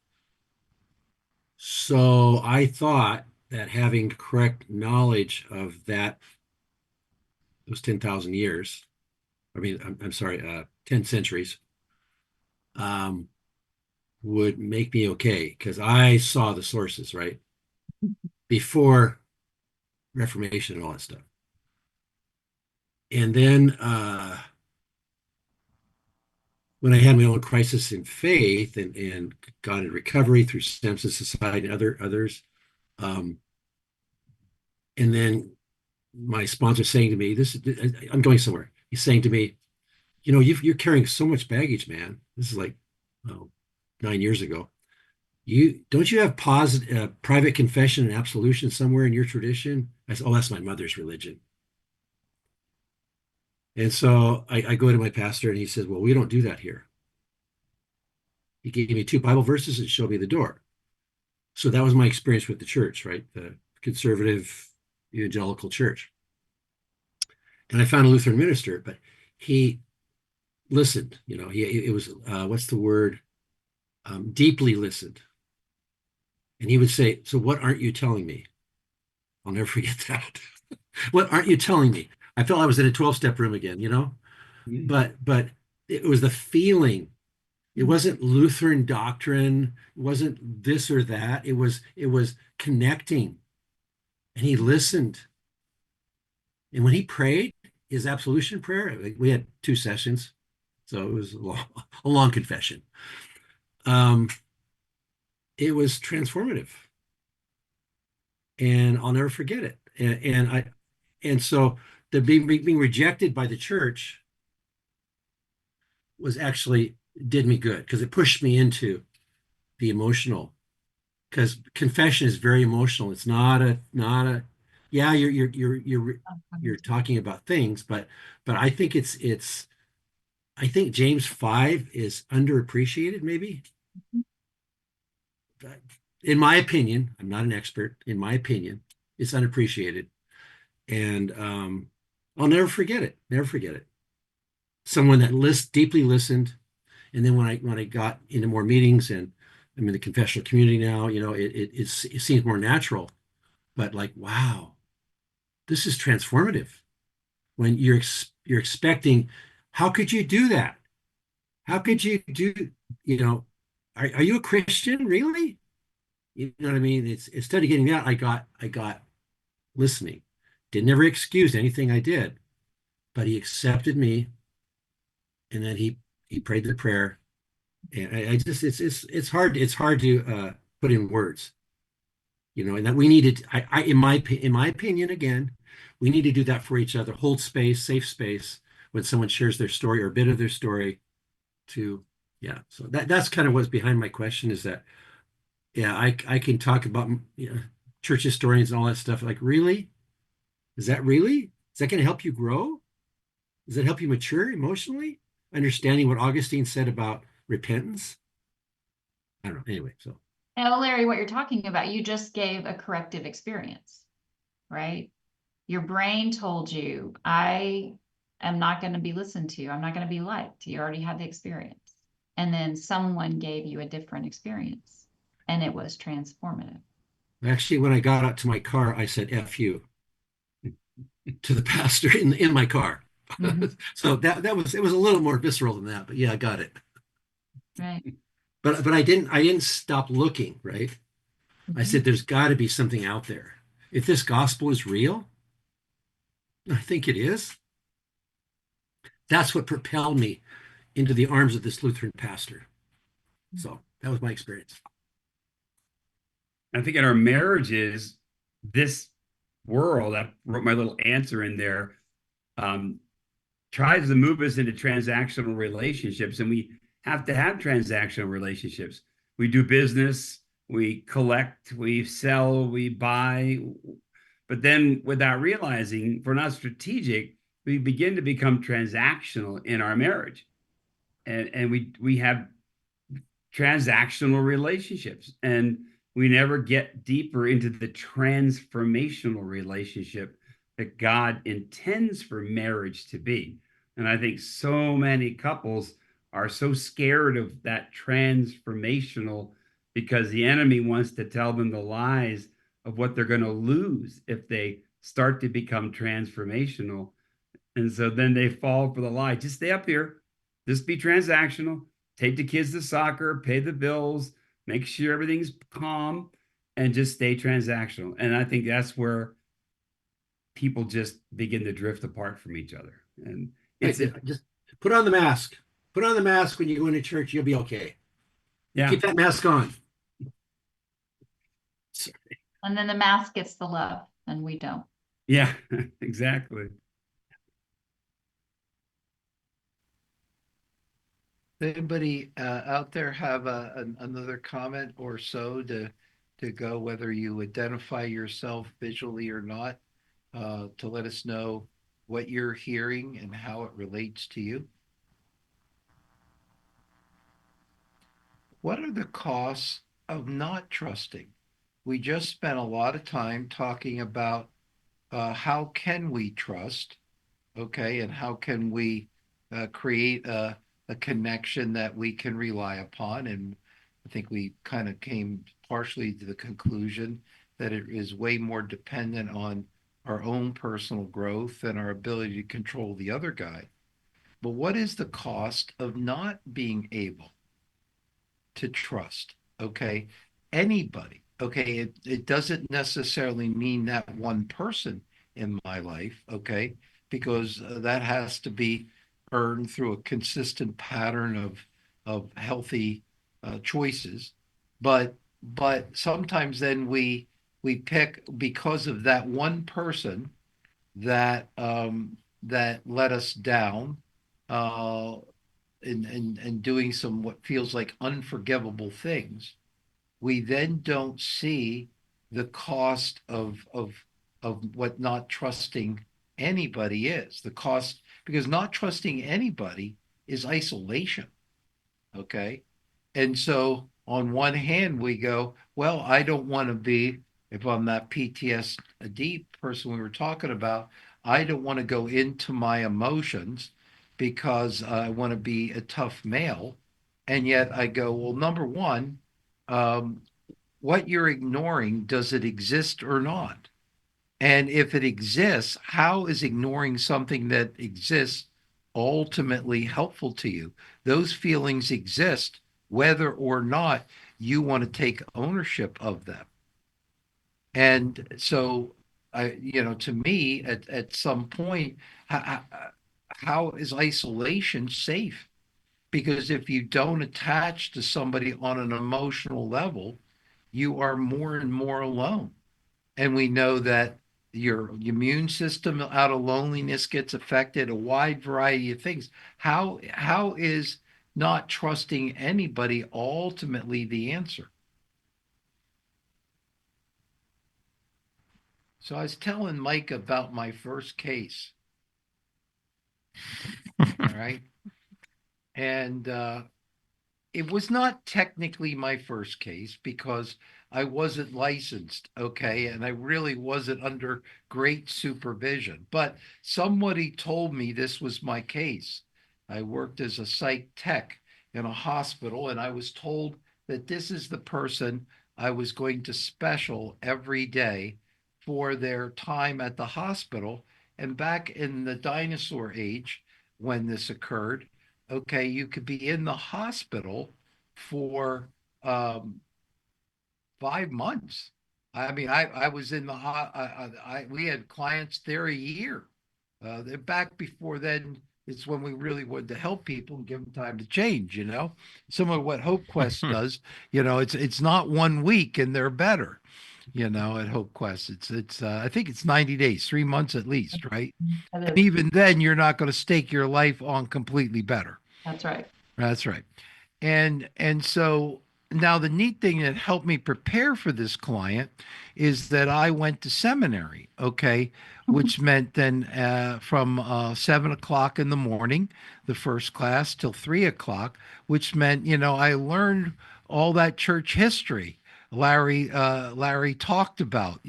So I thought that having correct knowledge of that, those 10,000 years, I'm sorry, 10 centuries, would make me okay because I saw the sources, right? Before Reformation and all that stuff. And then when I had my own crisis in faith and got in recovery through Samson Society and others, and then my sponsor saying to me, I'm going somewhere. He's saying to me, you're carrying so much baggage, man. This is like 9 years ago. Don't you have private confession and absolution somewhere in your tradition? I said, oh, that's my mother's religion. And so I go to my pastor and he says, well, we don't do that here. He gave me 2 Bible verses and showed me the door. So that was my experience with the church, right? The conservative evangelical church. And I found a Lutheran minister, but he listened, it was, what's the word? Deeply listened. And he would say, so what aren't you telling me? I'll never forget that. What aren't you telling me? I felt I was in a 12-step room again, but it was the feeling. It wasn't Lutheran doctrine. It wasn't this or that. It was connecting. And he listened. And when he prayed his absolution prayer, we had 2 sessions. So it was a long confession. It was transformative. And I'll never forget it. And so the being rejected by the church was actually did me good because it pushed me into the emotional, because confession is very emotional. It's not a yeah, you're talking about things, but I think I think James 5 is underappreciated maybe. In my opinion, I'm not an expert. In my opinion, it's unappreciated. And I'll never forget it. Never forget it. Someone that deeply listened. And then when I got into more meetings and I'm in the confessional community now, it seems more natural. But like, wow, this is transformative. When you're expecting, how could you do that? How could you do, are you a Christian, really? You know what I mean? It's instead of getting that, I got listening. Didn't ever excuse anything I did, but he accepted me, and then he prayed the prayer, and I just it's hard to put in words, and that we needed. In my opinion, again, we need to do that for each other. Hold space, safe space when someone shares their story or a bit of their story to, yeah. So that's kind of what's behind my question is that, yeah, I can talk about, you know, church historians and all that stuff. Like, really? Is that going to help you grow? Does it help you mature emotionally? Understanding what Augustine said about repentance? I don't know. Anyway, so. Now, Larry, what you're talking about, you just gave a corrective experience, right? Your brain told you, I am not going to be listened to. I'm not going to be liked. You already had the experience. And then someone gave you a different experience, and it was transformative. Actually, when I got out to my car, I said "F you" to the pastor in my car. Mm-hmm. So it was a little more visceral than that, but yeah, I got it. Right. But I didn't stop looking, right? Mm-hmm. I said there's got to be something out there. If this gospel is real, I think it is. That's what propelled me into the arms of this Lutheran pastor. So that was my experience. I think in our marriages, this world, I wrote my little answer in there, tries to move us into transactional relationships, and we have to have transactional relationships. We do business, we collect, we sell, we buy, but then without realizing, if we're not strategic, we begin to become transactional in our marriage, and we have transactional relationships, and we never get deeper into the transformational relationship that God intends for marriage to be. And I think so many couples are so scared of that transformational because the enemy wants to tell them the lies of what they're going to lose if they start to become transformational. And so then they fall for the lie. Just stay up here. Just be transactional. Take the kids to soccer, pay the bills, make sure everything's calm, and just stay transactional. And I think that's where people just begin to drift apart from each other. And it's just put on the mask. Put on the mask when you go into church. You'll be okay. Yeah. Keep that mask on. Sorry. And then the mask gets the love, and we don't. Yeah, exactly. Anybody out there have another comment or so to go, whether you identify yourself visually or not, to let us know what you're hearing and how it relates to you? What are the costs of not trusting? We just spent a lot of time talking about how can we trust, okay, and how can we create a connection that we can rely upon. And I think we kind of came partially to the conclusion that it is way more dependent on our own personal growth and our ability to control the other guy. But what is the cost of not being able to trust? Okay, anybody. Okay, it doesn't necessarily mean that one person in my life, okay, because that has to be earned through a consistent pattern of healthy choices. But sometimes then we pick because of that one person that let us down, uh, and doing some what feels like unforgivable things. We then don't see the cost of what not trusting anybody is. The cost, because not trusting anybody is isolation. Okay. And so on one hand, we go, well, I don't want to be, if I'm that PTSD person we were talking about, I don't want to go into my emotions because I want to be a tough male. And yet I go, well, number one, um, what you're ignoring, does it exist or not? And if it exists, how is ignoring something that exists ultimately helpful to you? Those feelings exist whether or not you want to take ownership of them. And so, to me, at some point, how is isolation safe? Because if you don't attach to somebody on an emotional level, you are more and more alone. And we know that your immune system out of loneliness gets affected, a wide variety of things. How is not trusting anybody ultimately the answer? So I was telling Mike about my first case. All right. And it was not technically my first case because I wasn't licensed, okay, and I really wasn't under great supervision. But somebody told me this was my case. I worked as a psych tech in a hospital, and I was told that this is the person I was going to special every day for their time at the hospital. And back in the dinosaur age, when this occurred, okay, you could be in the hospital for um, 5 months. I mean, I was in the we had clients there a year. Back before then, it's when we really wanted to help people and give them time to change. Some of what Hope Quest does. It's not 1 week and they're better. At Hope Quest, it's I think it's 90 days, 3 months at least, right? That And is, even then, you're not going to stake your life on completely better. that's right. That's right. And so now the neat thing that helped me prepare for this client is that I went to seminary, okay, which meant then from 7 o'clock in the morning, the first class, till 3 o'clock, which meant I learned all that church history Larry talked about.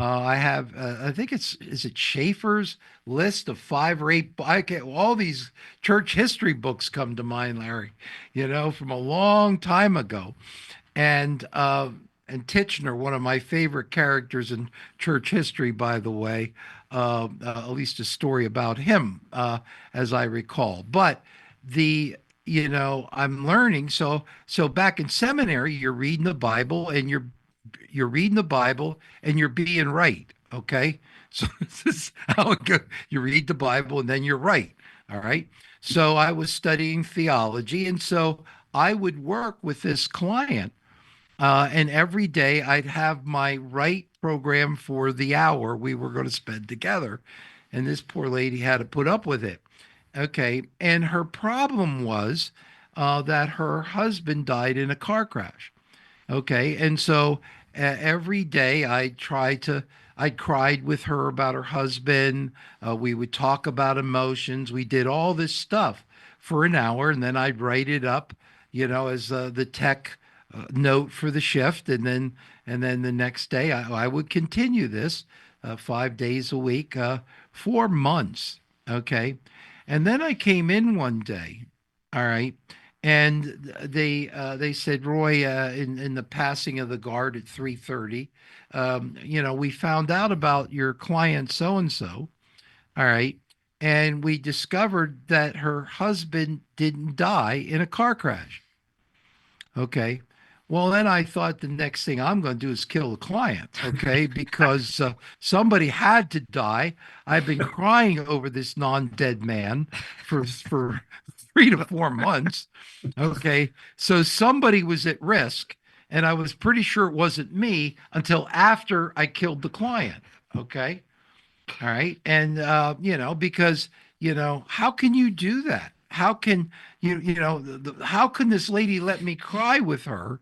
I have I think is it Schaefer's list of 5 or 8. I get all these church history books come to mind, Larry, from a long time ago. And Titchener, one of my favorite characters in church history, by the way, at least a story about him, as I recall. But I'm learning. So back in seminary, you're reading the Bible and you're reading the Bible and you're being right. Okay. So this is how it goes. You read the Bible and then you're right. All right. So I was studying theology. And so I would work with this client. And every day I'd have my right program for the hour we were going to spend together. And this poor lady had to put up with it. Okay. And her problem was that her husband died in a car crash. Okay. And so every day I cried with her about her husband. We would talk about emotions. We did all this stuff for an hour, and then I'd write it up, as the tech note for the shift. And then the next day I would continue this 5 days a week, 4 months. Okay. And then I came in one day. All right. And they said, Roy, in the passing of the guard at 3:30, we found out about your client so and so. All right, and we discovered that her husband didn't die in a car crash. Okay. Well, then I thought the next thing I'm going to do is kill the client, okay? Because somebody had to die. I've been crying over this non-dead man for 3 to 4 months, okay? So somebody was at risk, and I was pretty sure it wasn't me until after I killed the client, okay? All right. And, because, how can you do that? How can how can this lady let me cry with her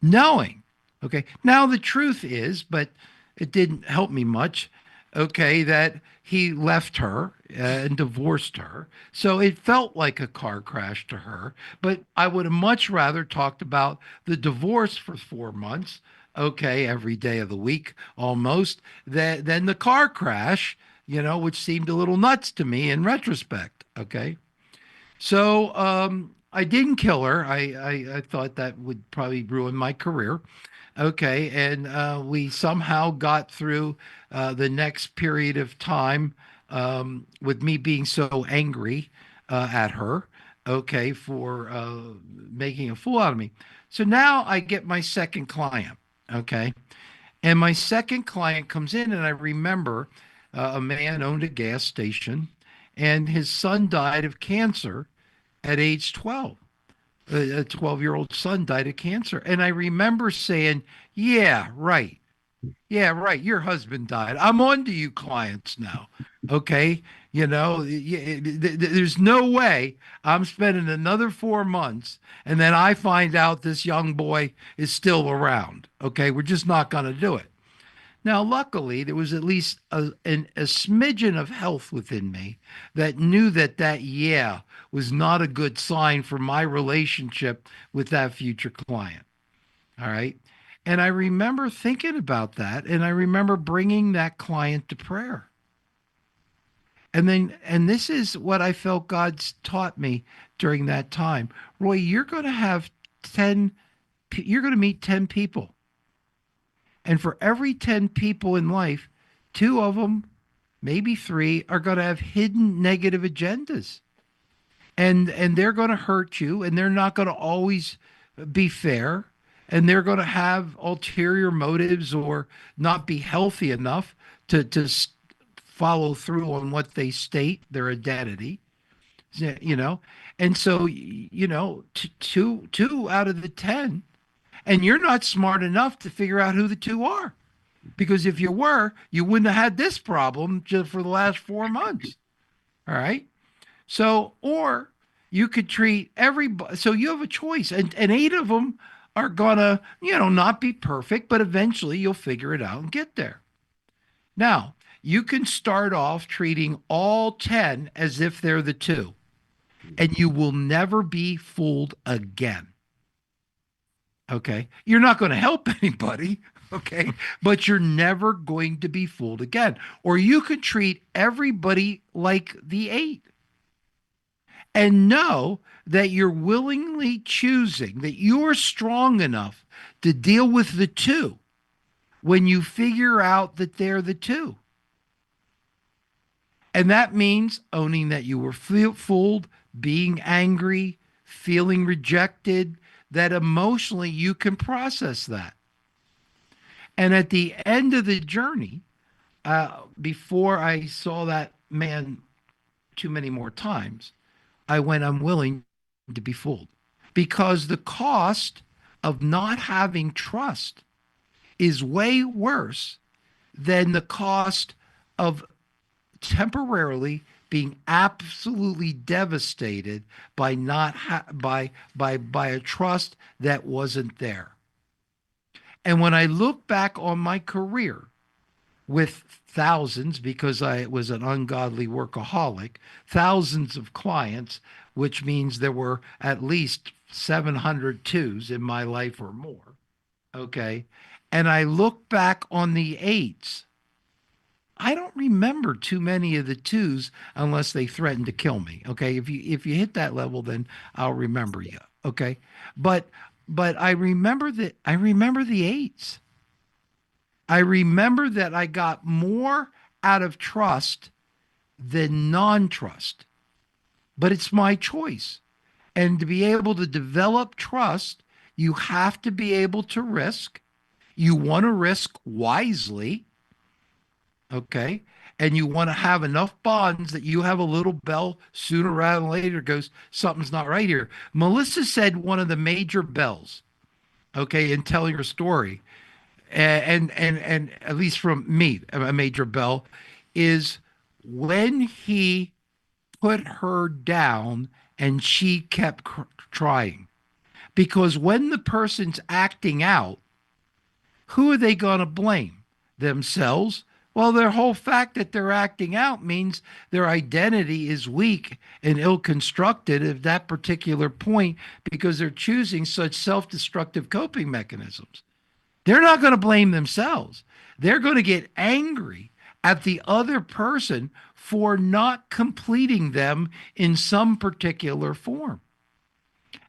knowing? Okay. Now, the truth is, but it didn't help me much. Okay. That he left her and divorced her. So it felt like a car crash to her. But I would have much rather talked about the divorce for 4 months. Okay. Every day of the week almost than the car crash, which seemed a little nuts to me in retrospect. Okay. So I didn't kill her. I thought that would probably ruin my career. Okay, and we somehow got through the next period of time with me being so angry at her. Okay, for making a fool out of me. So now I get my second client. Okay, and my second client comes in, and I remember a man owned a gas station, and his son died of cancer at age 12. A 12-year-old son died of cancer. And I remember saying, yeah, right. Yeah, right. Your husband died. I'm on to you clients now. Okay. There's no way I'm spending another 4 months and then I find out this young boy is still around. Okay. We're just not going to do it. Now, luckily, there was at least a smidgen of health within me that knew that yeah was not a good sign for my relationship with that future client. All right. And I remember thinking about that. And I remember bringing that client to prayer. And this is what I felt God's taught me during that time. Roy, you're going to have 10, you're going to meet 10 people. And for every 10 people in life, two of them, maybe three, are going to have hidden negative agendas. And they're going to hurt you, and they're not going to always be fair, and they're going to have ulterior motives or not be healthy enough to follow through on what they state their identity. you know and so two out of the 10, and you're not smart enough to figure out who the two are, because if you were, you wouldn't have had this problem just for the last 4 months. All right. So, or you could treat everybody. So you have a choice, and eight of them are gonna, not be perfect, but eventually you'll figure it out and get there. Now, you can start off treating all 10 as if they're the two, and you will never be fooled again. Okay. You're not going to help anybody. Okay. But you're never going to be fooled again. Or you could treat everybody like the eight and know that you're willingly choosing that you're strong enough to deal with the two when you figure out that they're the two. And that means owning that you were fooled, being angry, feeling rejected, that emotionally you can process that. And at the end of the journey, before I saw that man too many more times, I went, I'm willing to be fooled, because the cost of not having trust is way worse than the cost of temporarily being absolutely devastated by not by a trust that wasn't there. And when I look back on my career with thousands, because I was an ungodly workaholic, thousands of clients, which means there were at least 700 twos in my life or more. Okay. And I look back on the eights, I don't remember too many of the twos unless they threaten to kill me. Okay. If you hit that level, then I'll remember you. Okay. But I remember the eights. I remember that I got more out of trust than non-trust. But it's my choice. And to be able to develop trust, you have to be able to risk. You want to risk wisely. Okay. And you want to have enough bonds that you have a little bell sooner rather than later goes, something's not right here. Melissa said one of the major bells, okay, in telling her story, and at least from me, a major bell is when he put her down and she kept trying. Because when the person's acting out, who are they going to blame? Themselves? Well, their whole fact that they're acting out means their identity is weak and ill constructed at that particular point, because they're choosing such self destructive coping mechanisms. They're not going to blame themselves. They're going to get angry at the other person for not completing them in some particular form.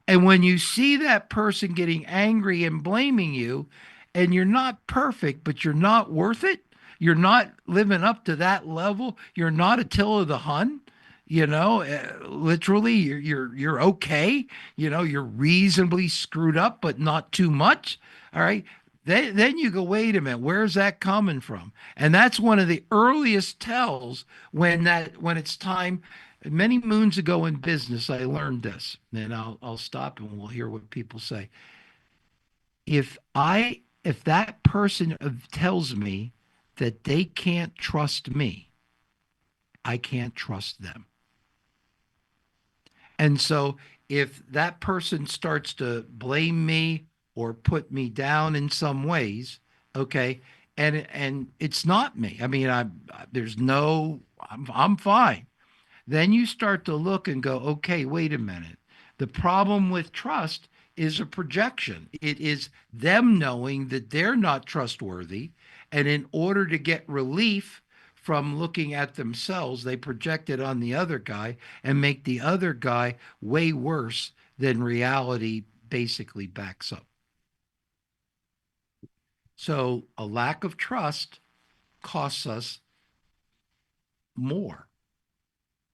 And when you see that person getting angry and blaming you, and you're not perfect, but you're not worth it, you're not living up to that level, you're not Attila the Hun, literally you're okay, you're reasonably screwed up, but not too much. All right. Then you go, wait a minute, where's that coming from? And that's one of the earliest tells when it's time. Many moons ago in business, I learned this, and I'll stop and we'll hear what people say. If I If that person tells me that they can't trust me, I can't trust them. And so if that person starts to blame me or put me down in some ways, okay, and it's not me. I mean, there's no I'm fine. Then you start to look and go, okay, wait a minute. The problem with trust is a projection. It is them knowing that they're not trustworthy. And in order to get relief from looking at themselves, they project it on the other guy and make the other guy way worse than reality basically backs up. So a lack of trust costs us more.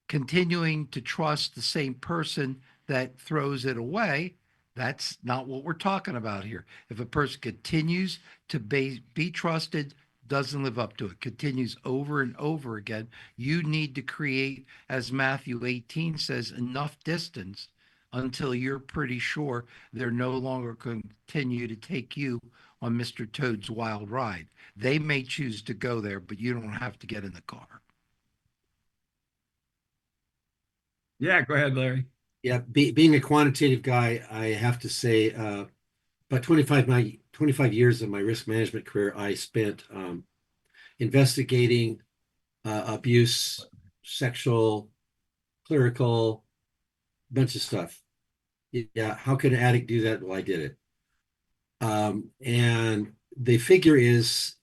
Continuing to trust the same person that throws it away, that's not what we're talking about here. If a person continues to be trusted, doesn't live up to it, continues over and over again, you need to create, as Matthew 18 says, enough distance until you're pretty sure they're no longer continue to take you on Mr. Toad's wild ride. They may choose to go there, but you don't have to get in the car. Yeah, go ahead, Larry. Yeah, being a quantitative guy, I have to say, about 25 years of my risk management career, I spent investigating abuse, sexual, clerical, bunch of stuff. Yeah, how could an addict do that? Well, I did it. And the figure is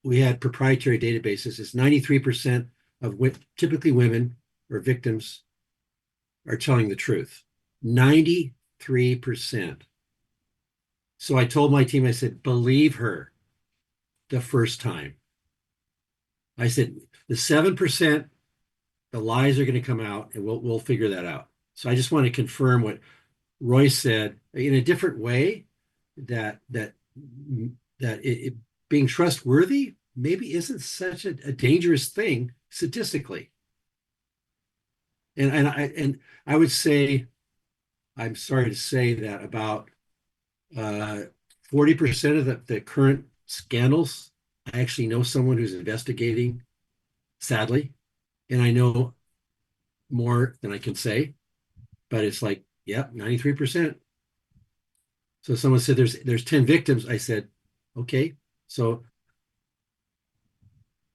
we had proprietary databases. It's 93% of typically women or victims are telling the truth. 93%. So I told my team, I said, believe her the first time. I said, the 7%, the lies are going to come out and we'll figure that out. So I just want to confirm what Roy said in a different way, that being trustworthy maybe isn't such a dangerous thing statistically. And I would say, I'm sorry to say that about 40% of the current scandals, I actually know someone who's investigating, sadly, and I know more than I can say, but it's like, yeah, 93%. So someone said there's 10 victims. I said, okay, so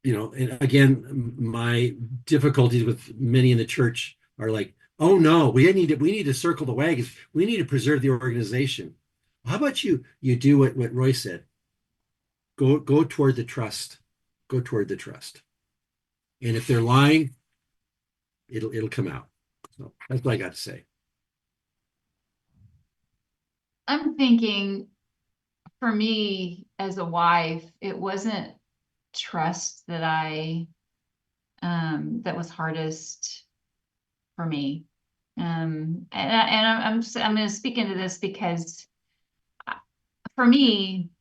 and again, my difficulties with many in the church are like, oh no, we need to circle the wagons. We need to preserve the organization. How about you do what Roy said? Go toward the trust. Go toward the trust. And if they're lying, it'll come out. So that's what I got to say. I'm thinking, for me as a wife, it wasn't trust that that was hardest for me. I'm going to speak into this because for me,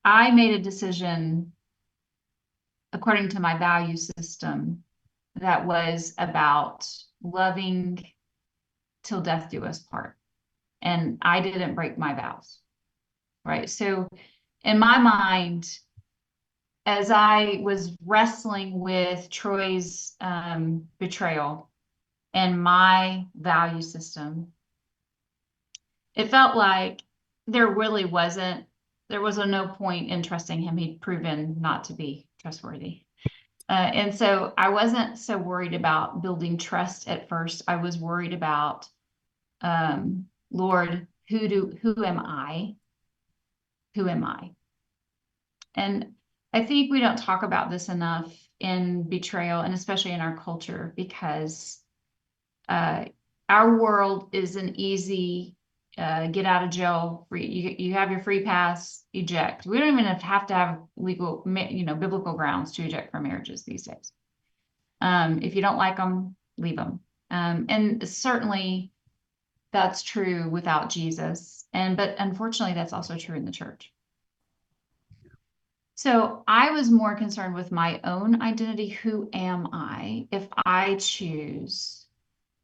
I made a decision according to my value system that was about loving till death do us part. And I didn't break my vows, right? So in my mind, as I was wrestling with Troy's betrayal and my value system, it felt like there was no point in trusting him. He'd proven not to be trustworthy. And so I wasn't so worried about building trust at first. I was worried about, Lord, who am I? Who am I? And I think we don't talk about this enough in betrayal, and especially in our culture, because our world is an easy get out of jail free. You have your free pass, eject. We don't even have to have legal, biblical grounds to eject from marriages these days. If you don't like them, leave them. And certainly that's true without Jesus. But unfortunately, that's also true in the church. So I was more concerned with my own identity. Who am I if I choose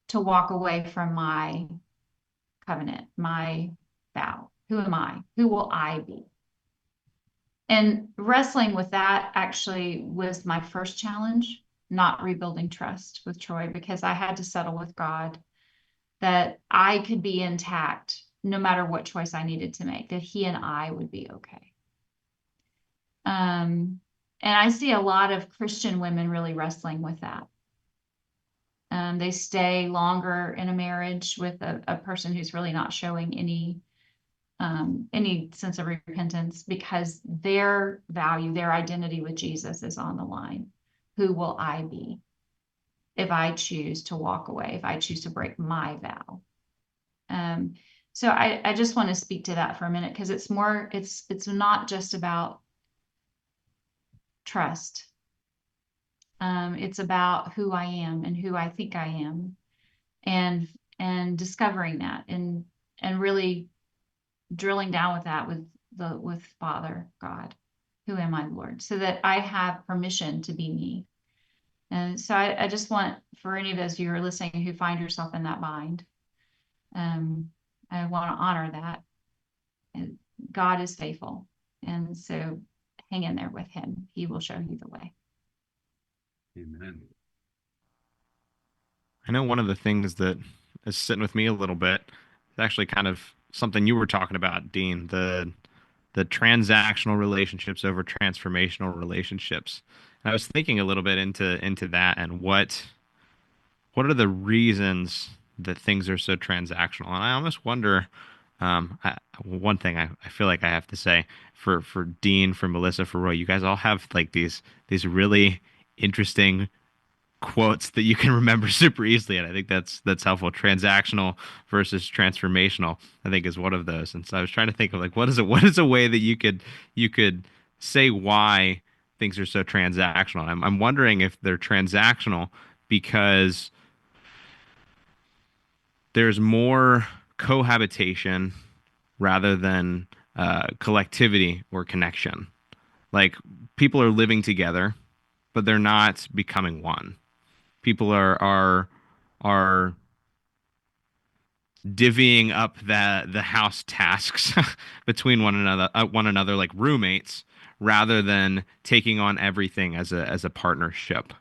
to walk away from my covenant, my vow? Who am I? Who will I be? And wrestling with that actually was my first challenge, not rebuilding trust with Troy, because I had to settle with God that I could be intact no matter what choice I needed to make, that he and I would be okay. And I see a lot of Christian women really wrestling with that. They stay longer in a marriage with a person who's really not showing any sense of repentance because their value, their identity with Jesus is on the line. Who will I be if I choose to walk away, if I choose to break my vow? So I just want to speak to that for a minute because it's not just about trust. It's about who I am and who I think I am, and discovering that and really drilling down with that with Father God, who am I, Lord, so that I have permission to be me. And so I just want for any of those of you who are listening who find yourself in that bind, I want to honor that. And God is faithful, and so hang in there with Him. He will show you the way. Amen. I know one of the things that is sitting with me a little bit is actually kind of something you were talking about, Dean, the transactional relationships over transformational relationships. And I was thinking a little bit into that and what are the reasons that things are so transactional? And I almost wonder, one thing I feel like I have to say for Dean, for Melissa, for Roy, you guys all have like these really interesting quotes that you can remember super easily, and I think that's helpful. Transactional versus transformational, I think, is one of those. And so I was trying to think of like what is a way that you could say why things are so transactional. I'm wondering if they're transactional because there's more cohabitation rather than collectivity or connection. Like people are living together, but they're not becoming one. People are divvying up the house tasks between one another like roommates rather than taking on everything as a partnership.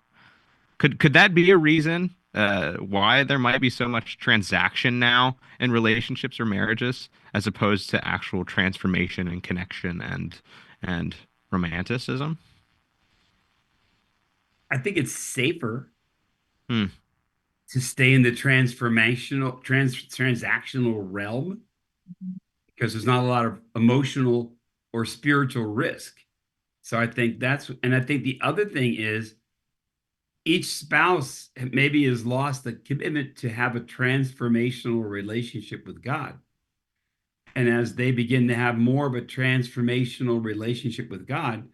Could that be a reason why there might be so much transaction now in relationships or marriages as opposed to actual transformation and connection and romanticism? I think it's safer Hmm. to stay in the transactional realm because there's not a lot of emotional or spiritual risk. So I think and I think the other thing is each spouse maybe has lost the commitment to have a transformational relationship with God. And as they begin to have more of a transformational relationship with God,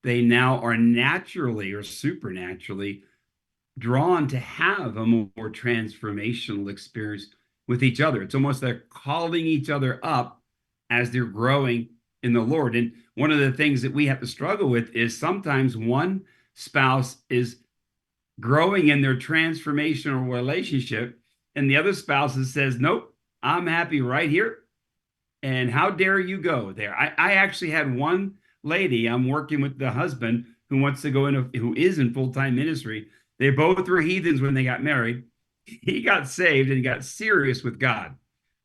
they now are naturally or supernaturally drawn to have a more transformational experience with each other. It's almost they're calling each other up as they're growing in the Lord. And one of the things that we have to struggle with is sometimes one spouse is growing in their transformational relationship, and the other spouse says, nope, I'm happy right here. And how dare you go there? I actually had one lady, I'm working with the husband who wants to go in, who is in full-time ministry. They both were heathens when they got married. He got saved and got serious with God.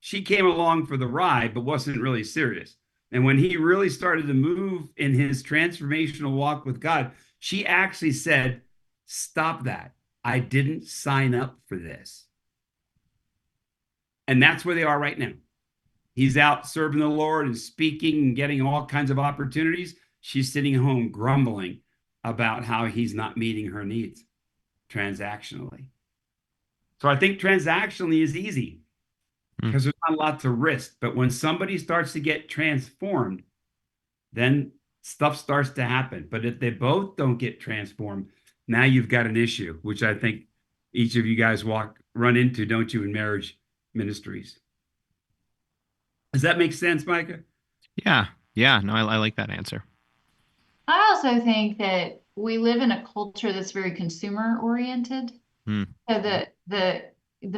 She came along for the ride, but wasn't really serious. And when he really started to move in his transformational walk with God, she actually said, stop that. I didn't sign up for this. And that's where they are right now. He's out serving the Lord and speaking and getting all kinds of opportunities. She's sitting home grumbling about how he's not meeting her needs transactionally. So I think transactionally is easy because there's not a lot to risk. But when somebody starts to get transformed, then stuff starts to happen. But if they both don't get transformed, now you've got an issue, which I think each of you guys run into, don't you, in marriage ministries? Does that make sense, Micah? Yeah. Yeah. No, I like that answer. I also think that we live in a culture that's very consumer oriented. Hmm. So the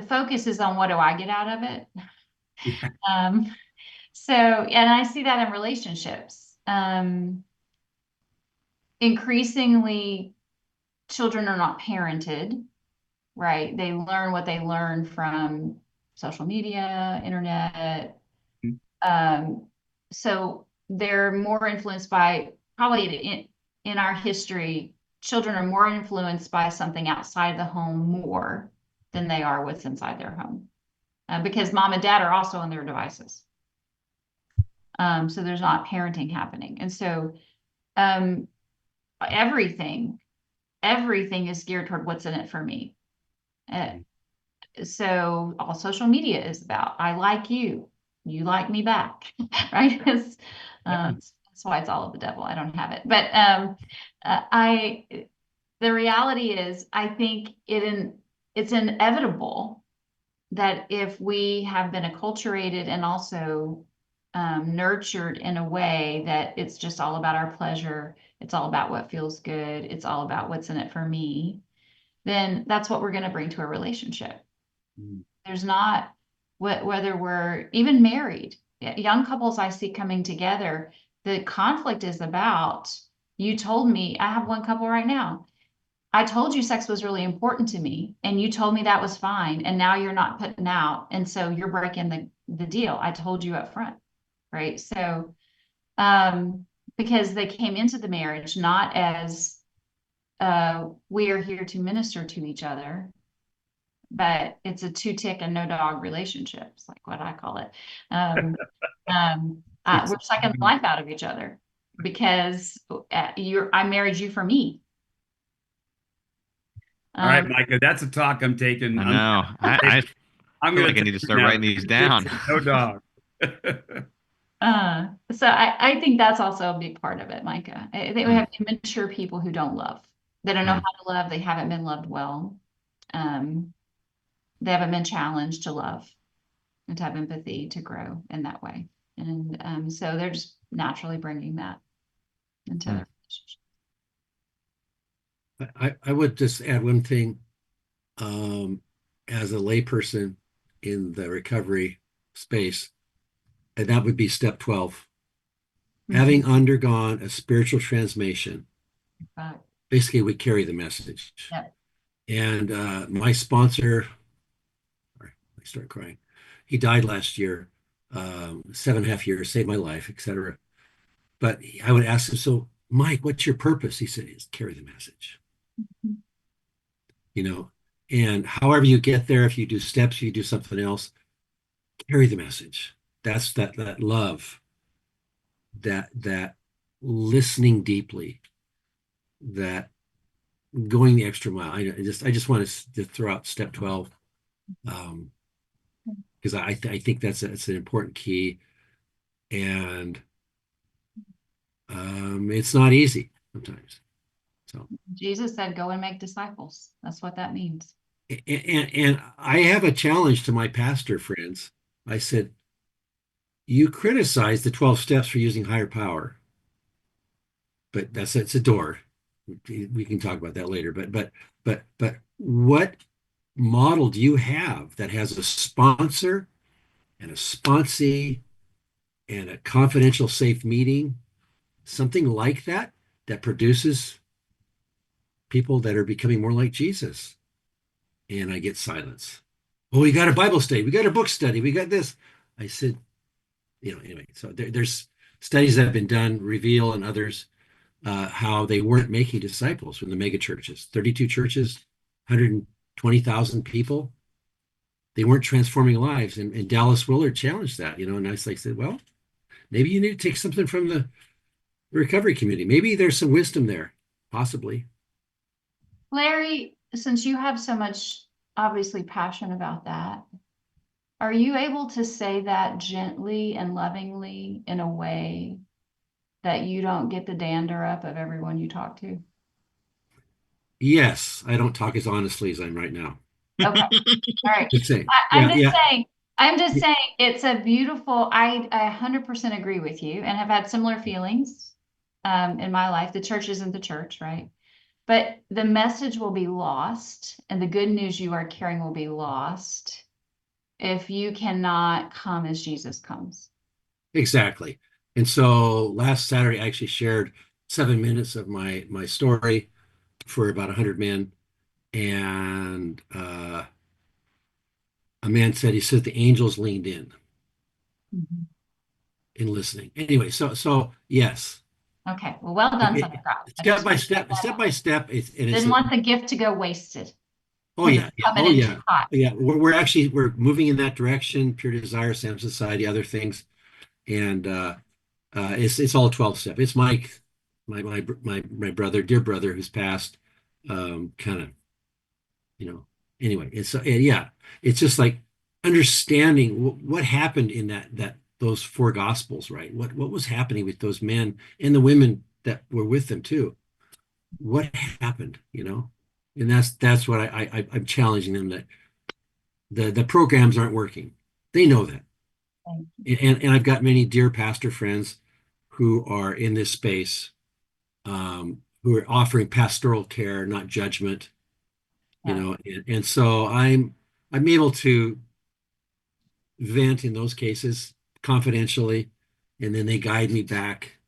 focus is on what do I get out of it? Yeah. So, and I see that in relationships. increasingly children are not parented, right? They learn what they learn from social media, internet. So they're more influenced by, probably in our history, children are more influenced by something outside the home more than they are what's inside their home. Because mom and dad are also on their devices. So there's not parenting happening. And so everything is geared toward what's in it for me. So all social media is about, I like you, you like me back, right? That's why it's all of the devil. I don't have it. But the reality is, I think it's inevitable that if we have been acculturated and also nurtured in a way that it's just all about our pleasure, it's all about what feels good, it's all about what's in it for me, then that's what we're going to bring to a relationship. There's not, whether we're even married, young couples I see coming together, the conflict is about, you told me, I have one couple right now, I told you sex was really important to me, and you told me that was fine, and now you're not putting out, and so you're breaking the deal. I told you up front, right? So, because they came into the marriage not as we are here to minister to each other, but it's a two tick and no dog relationship. It's like what I call it. We're sucking the life out of each other because I married you for me. All right, Micah, that's a talk I'm taking. I know. I feel like I need to start writing these down. No dog. So I think that's also a big part of it, Micah. I think we have immature people who don't love. They don't know how to love. They haven't been loved well. They haven't been challenged to love and to have empathy to grow in that way. And so they're just naturally bringing that into their relationship. I would just add one thing. As a layperson in the recovery space, and that would be step 12. Having undergone a spiritual transformation, basically we carry the message. Yep. And my sponsor, I start crying. He died last year, 7.5 years, saved my life, etc. But I would ask him, so Mike, what's your purpose? He said, is carry the message. You know, and however you get there, if you do steps, if you do something else, carry the message. That's that love, that listening deeply, that going the extra mile. I just want to throw out step 12, because I think it's an important key, and it's not easy sometimes. So Jesus said, "Go and make disciples." That's what that means. And I have a challenge to my pastor friends. I said, you criticize the 12 steps for using higher power, but it's a door. We can talk about that later. But what model do you have that has a sponsor and a sponsee and a confidential safe meeting, something like that, that produces people that are becoming more like Jesus? And I get silence. Oh, we got a Bible study. We got a book study. We got this. I said, anyway, so there's studies that have been done, Reveal and others, how they weren't making disciples from the mega churches, 32 churches, 120,000 people. They weren't transforming lives. And Dallas Willard challenged that, and I said, well, maybe you need to take something from the recovery community. Maybe there's some wisdom there, possibly. Larry, since you have so much, obviously, passion about that, are you able to say that gently and lovingly in a way that you don't get the dander up of everyone you talk to? Yes, I don't talk as honestly as I'm right now. Okay. All right. Just saying. I'm just saying it's a beautiful, I 100% agree with you and have had similar feelings in my life. The church isn't the church, right? But the message will be lost, and the good news you are carrying will be lost if you cannot come as Jesus comes. Exactly. And so last Saturday, I actually shared 7 minutes of my story for about 100 men. And a man said, he said the angels leaned Mhm. in listening. Anyway, so yes, Okay, well, well done, Senator Crowell. I just want to get that step out. by step. It's Didn't want the gift to go wasted oh because yeah, it's yeah, coming oh in yeah, too hot. yeah. We're moving in that direction. Pure Desire, Sam Society, other things, and it's all 12 step. It's Mike, my brother, dear brother, who's passed. Kind of, you know. Anyway, yeah, it's just like understanding what happened in those four gospels, right? What was happening with those men and the women that were with them too? What happened, you know? And that's what I'm challenging them, that the programs aren't working. They know that. Thank And I've got many dear pastor friends who are in this space, who are offering pastoral care, not judgment, you Yeah. know, and so I'm able to vent in those cases confidentially, and then they guide me back,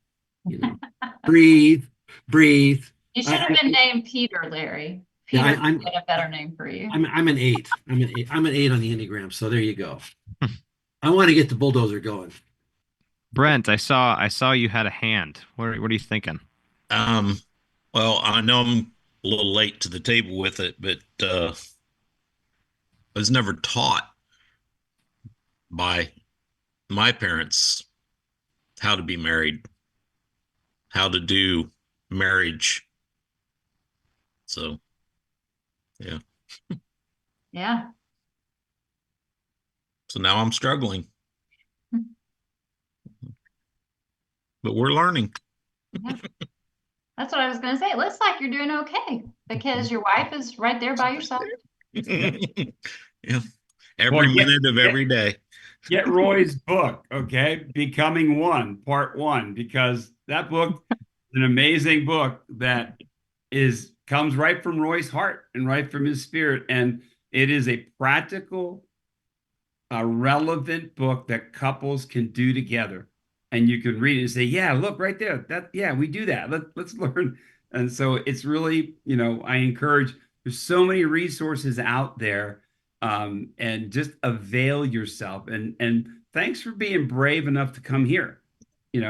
you know, breathe, breathe. You should have I been named Peter, Larry. yeah, Peter would be a better name for you. I'm an eight. I'm an eight on the Enneagram. So there you go. I want to get the bulldozer going. Brent, I saw you had a hand. What are you thinking? Um, well, I know I'm a little late to the table with it, but I was never taught by my parents how to be married, how to do marriage. So, yeah. Yeah. So now I'm struggling, but we're learning. Yeah. That's what I was going to say. It looks like you're doing okay because your wife is right there by your side. Yeah. Every Well, minute of every day. get Roy's book, okay? Becoming One, Part One, because that book is an amazing book that comes right from Roy's heart and right from his spirit. And it is a practical, a relevant book that couples can do together. And you can read it and say, yeah, look right there. Yeah, we do that. Let's learn. And so it's really, I encourage, there's so many resources out there, and just avail yourself. And thanks for being brave enough to come here. You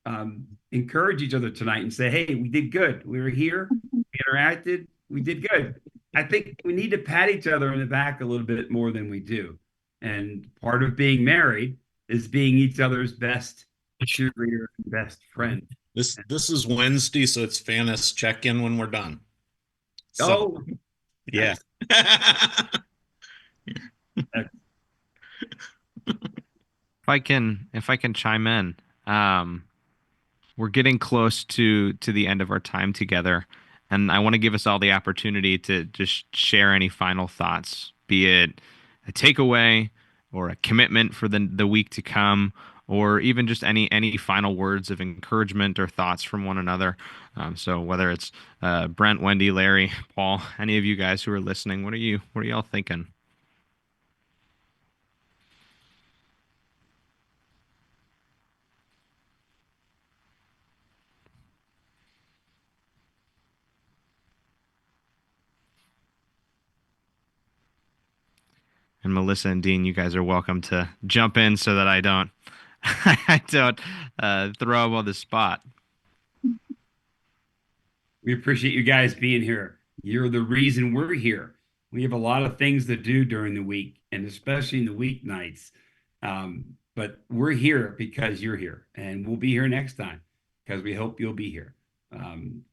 know, encourage each other tonight and say, hey, we did good. We were here, we interacted, we did good. I think we need to pat each other in the back a little bit more than we do. And part of being married is being each other's best cheerleader and best friend. This is Wednesday, so it's Fanus check in when we're done. So Oh, yeah. If I can chime in, we're getting close to the end of our time together, and I want to give us all the opportunity to just share any final thoughts, be it a takeaway or a commitment for the week to come, or even just any final words of encouragement or thoughts from one another. So whether it's Brent, Wendy, Larry, Paul, any of you guys who are listening, what are y'all thinking? And Melissa and Dean, you guys are welcome to jump in so that I don't I don't throw them on the spot. we appreciate you guys being here. You're the reason we're here. We have a lot of things to do during the week, and especially in the weeknights. But we're here because you're here, and we'll be here next time because we hope you'll be here.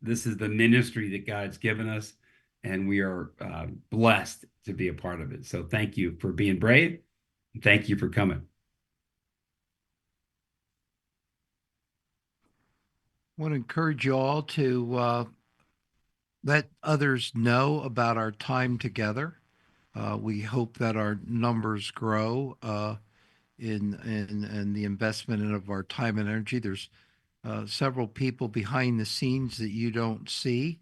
This is the ministry that God's given us, and we are blessed to be a part of it. So thank you for being brave. And thank you for coming. I want to encourage you all to let others know about our time together. We hope that our numbers grow in the investment of our time and energy. There's several people behind the scenes that you don't see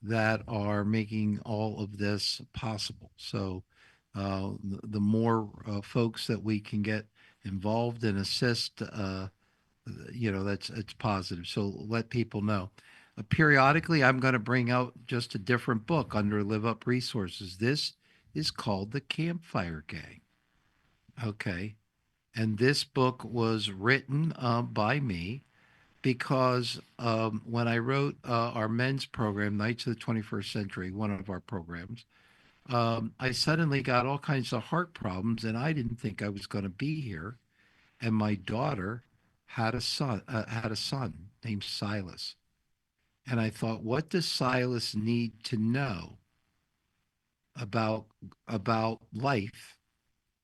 that are making all of this possible. So the more folks that we can get involved and assist, it's positive. So let people know. Periodically, I'm going to bring out just a different book under LiveUp Resources. This is called The Campfire Gang. Okay. And this book was written by me because when I wrote our men's program, Knights of the 21st Century, one of our programs, I suddenly got all kinds of heart problems, and I didn't think I was going to be here. And my daughter had a son named Silas, and I thought, what does Silas need to know about life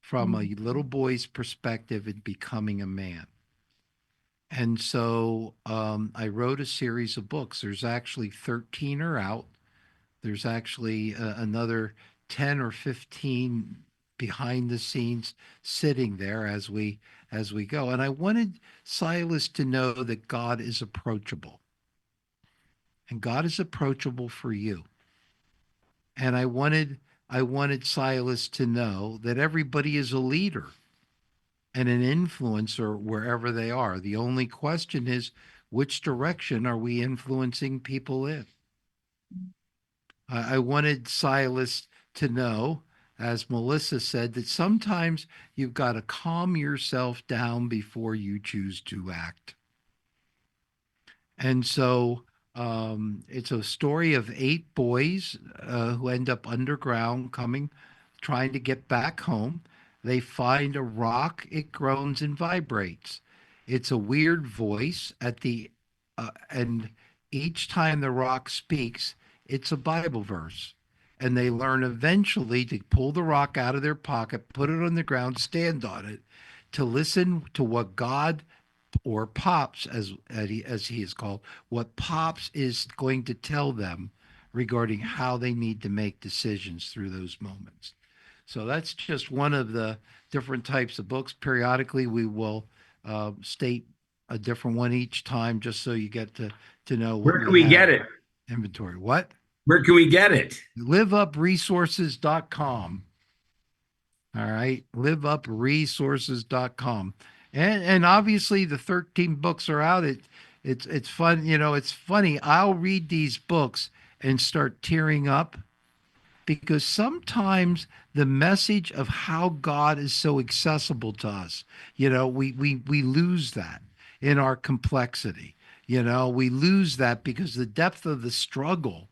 from a little boy's perspective in becoming a man? And so I wrote a series of books. There's actually 13 are out. There's actually another 10 or 15 behind the scenes sitting there as we go. And I wanted Silas to know that God is approachable. And God is approachable for you. And I wanted Silas to know that everybody is a leader and an influencer wherever they are. The only question is, which direction are we influencing people in? I wanted Silas to know, as Melissa said, that sometimes you've got to calm yourself down before you choose to act. And so it's a story of 8 boys who end up underground, trying to get back home. They find a rock, it groans and vibrates. It's a weird voice and each time the rock speaks, it's a Bible verse. And they learn eventually to pull the rock out of their pocket, put it on the ground, stand on it, to listen to what God, or Pops, as he is called, what Pops is going to tell them regarding how they need to make decisions through those moments. So that's just one of the different types of books. Periodically, we will state a different one each time, just so you get to know what Where can we get it? inventory. What? Where can we get it? LiveUpResources.com. All right, LiveUpResources.com. And obviously the 13 books are out. It's fun, it's funny. I'll read these books and start tearing up because sometimes the message of how God is so accessible to us, we lose that in our complexity. We lose that because the depth of the struggle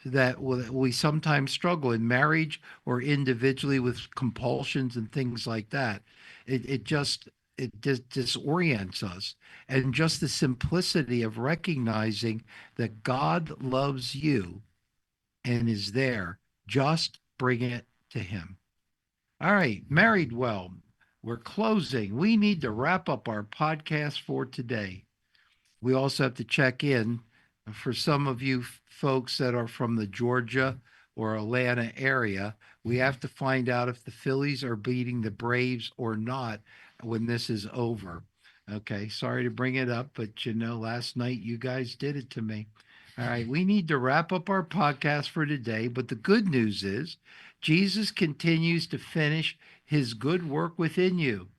that we sometimes struggle in marriage or individually with compulsions and things like that. It just disorients us. And just the simplicity of recognizing that God loves you and is there, just bring it to him. All right, Married Well, we're closing. We need to wrap up our podcast for today. We also have to check in for some of you folks that are from the Georgia or Atlanta area. We have to find out if the Phillies are beating the Braves or not when this is over. Okay, sorry to bring it up, but last night you guys did it to me. All right, we need to wrap up our podcast for today, but the good news is Jesus continues to finish his good work within you.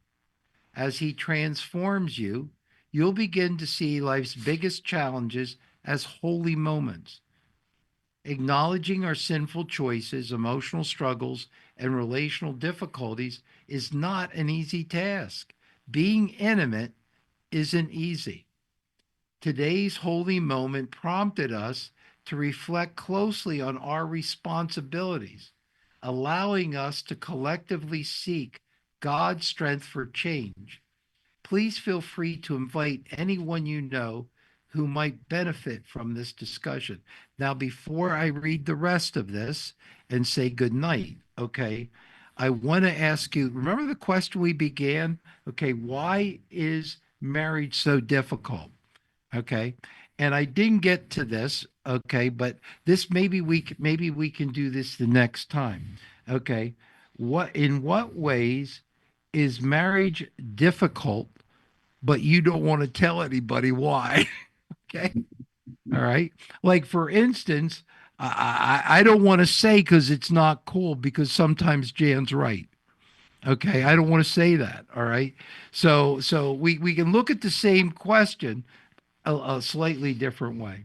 As he transforms you, you'll begin to see life's biggest challenges as holy moments. Acknowledging our sinful choices, emotional struggles, and relational difficulties is not an easy task. Being intimate isn't easy. Today's holy moment prompted us to reflect closely on our responsibilities, allowing us to collectively seek God's strength for change. Please feel free to invite anyone you know who might benefit from this discussion. Now, before I read the rest of this and say good night, okay, I want to ask you, remember the question we began? Okay, why is marriage so difficult? Okay. And I didn't get to this, okay, but this maybe we can do this the next time. Okay. In what ways is marriage difficult, but you don't want to tell anybody why? Okay. All right. Like for instance, I don't want to say because it's not cool because sometimes Jan's right. Okay, I don't want to say that. All right. So we can look at the same question a slightly different way.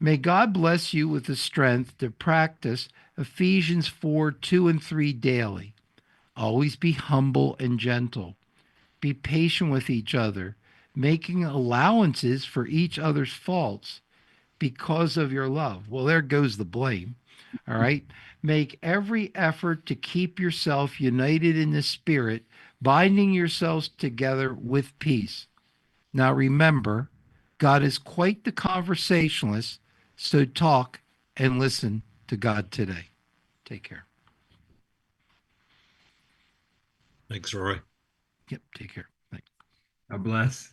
May God bless you with the strength to practice Ephesians 4:2 and 3 daily. Always be humble and gentle. Be patient with each other, making allowances for each other's faults because of your love. Well, there goes the blame. All right. Make every effort to keep yourself united in the Spirit, binding yourselves together with peace. Now remember, God is quite the conversationalist, so talk and listen to God today. Take care. Thanks, Roy. Yep, take care. Thanks. God bless.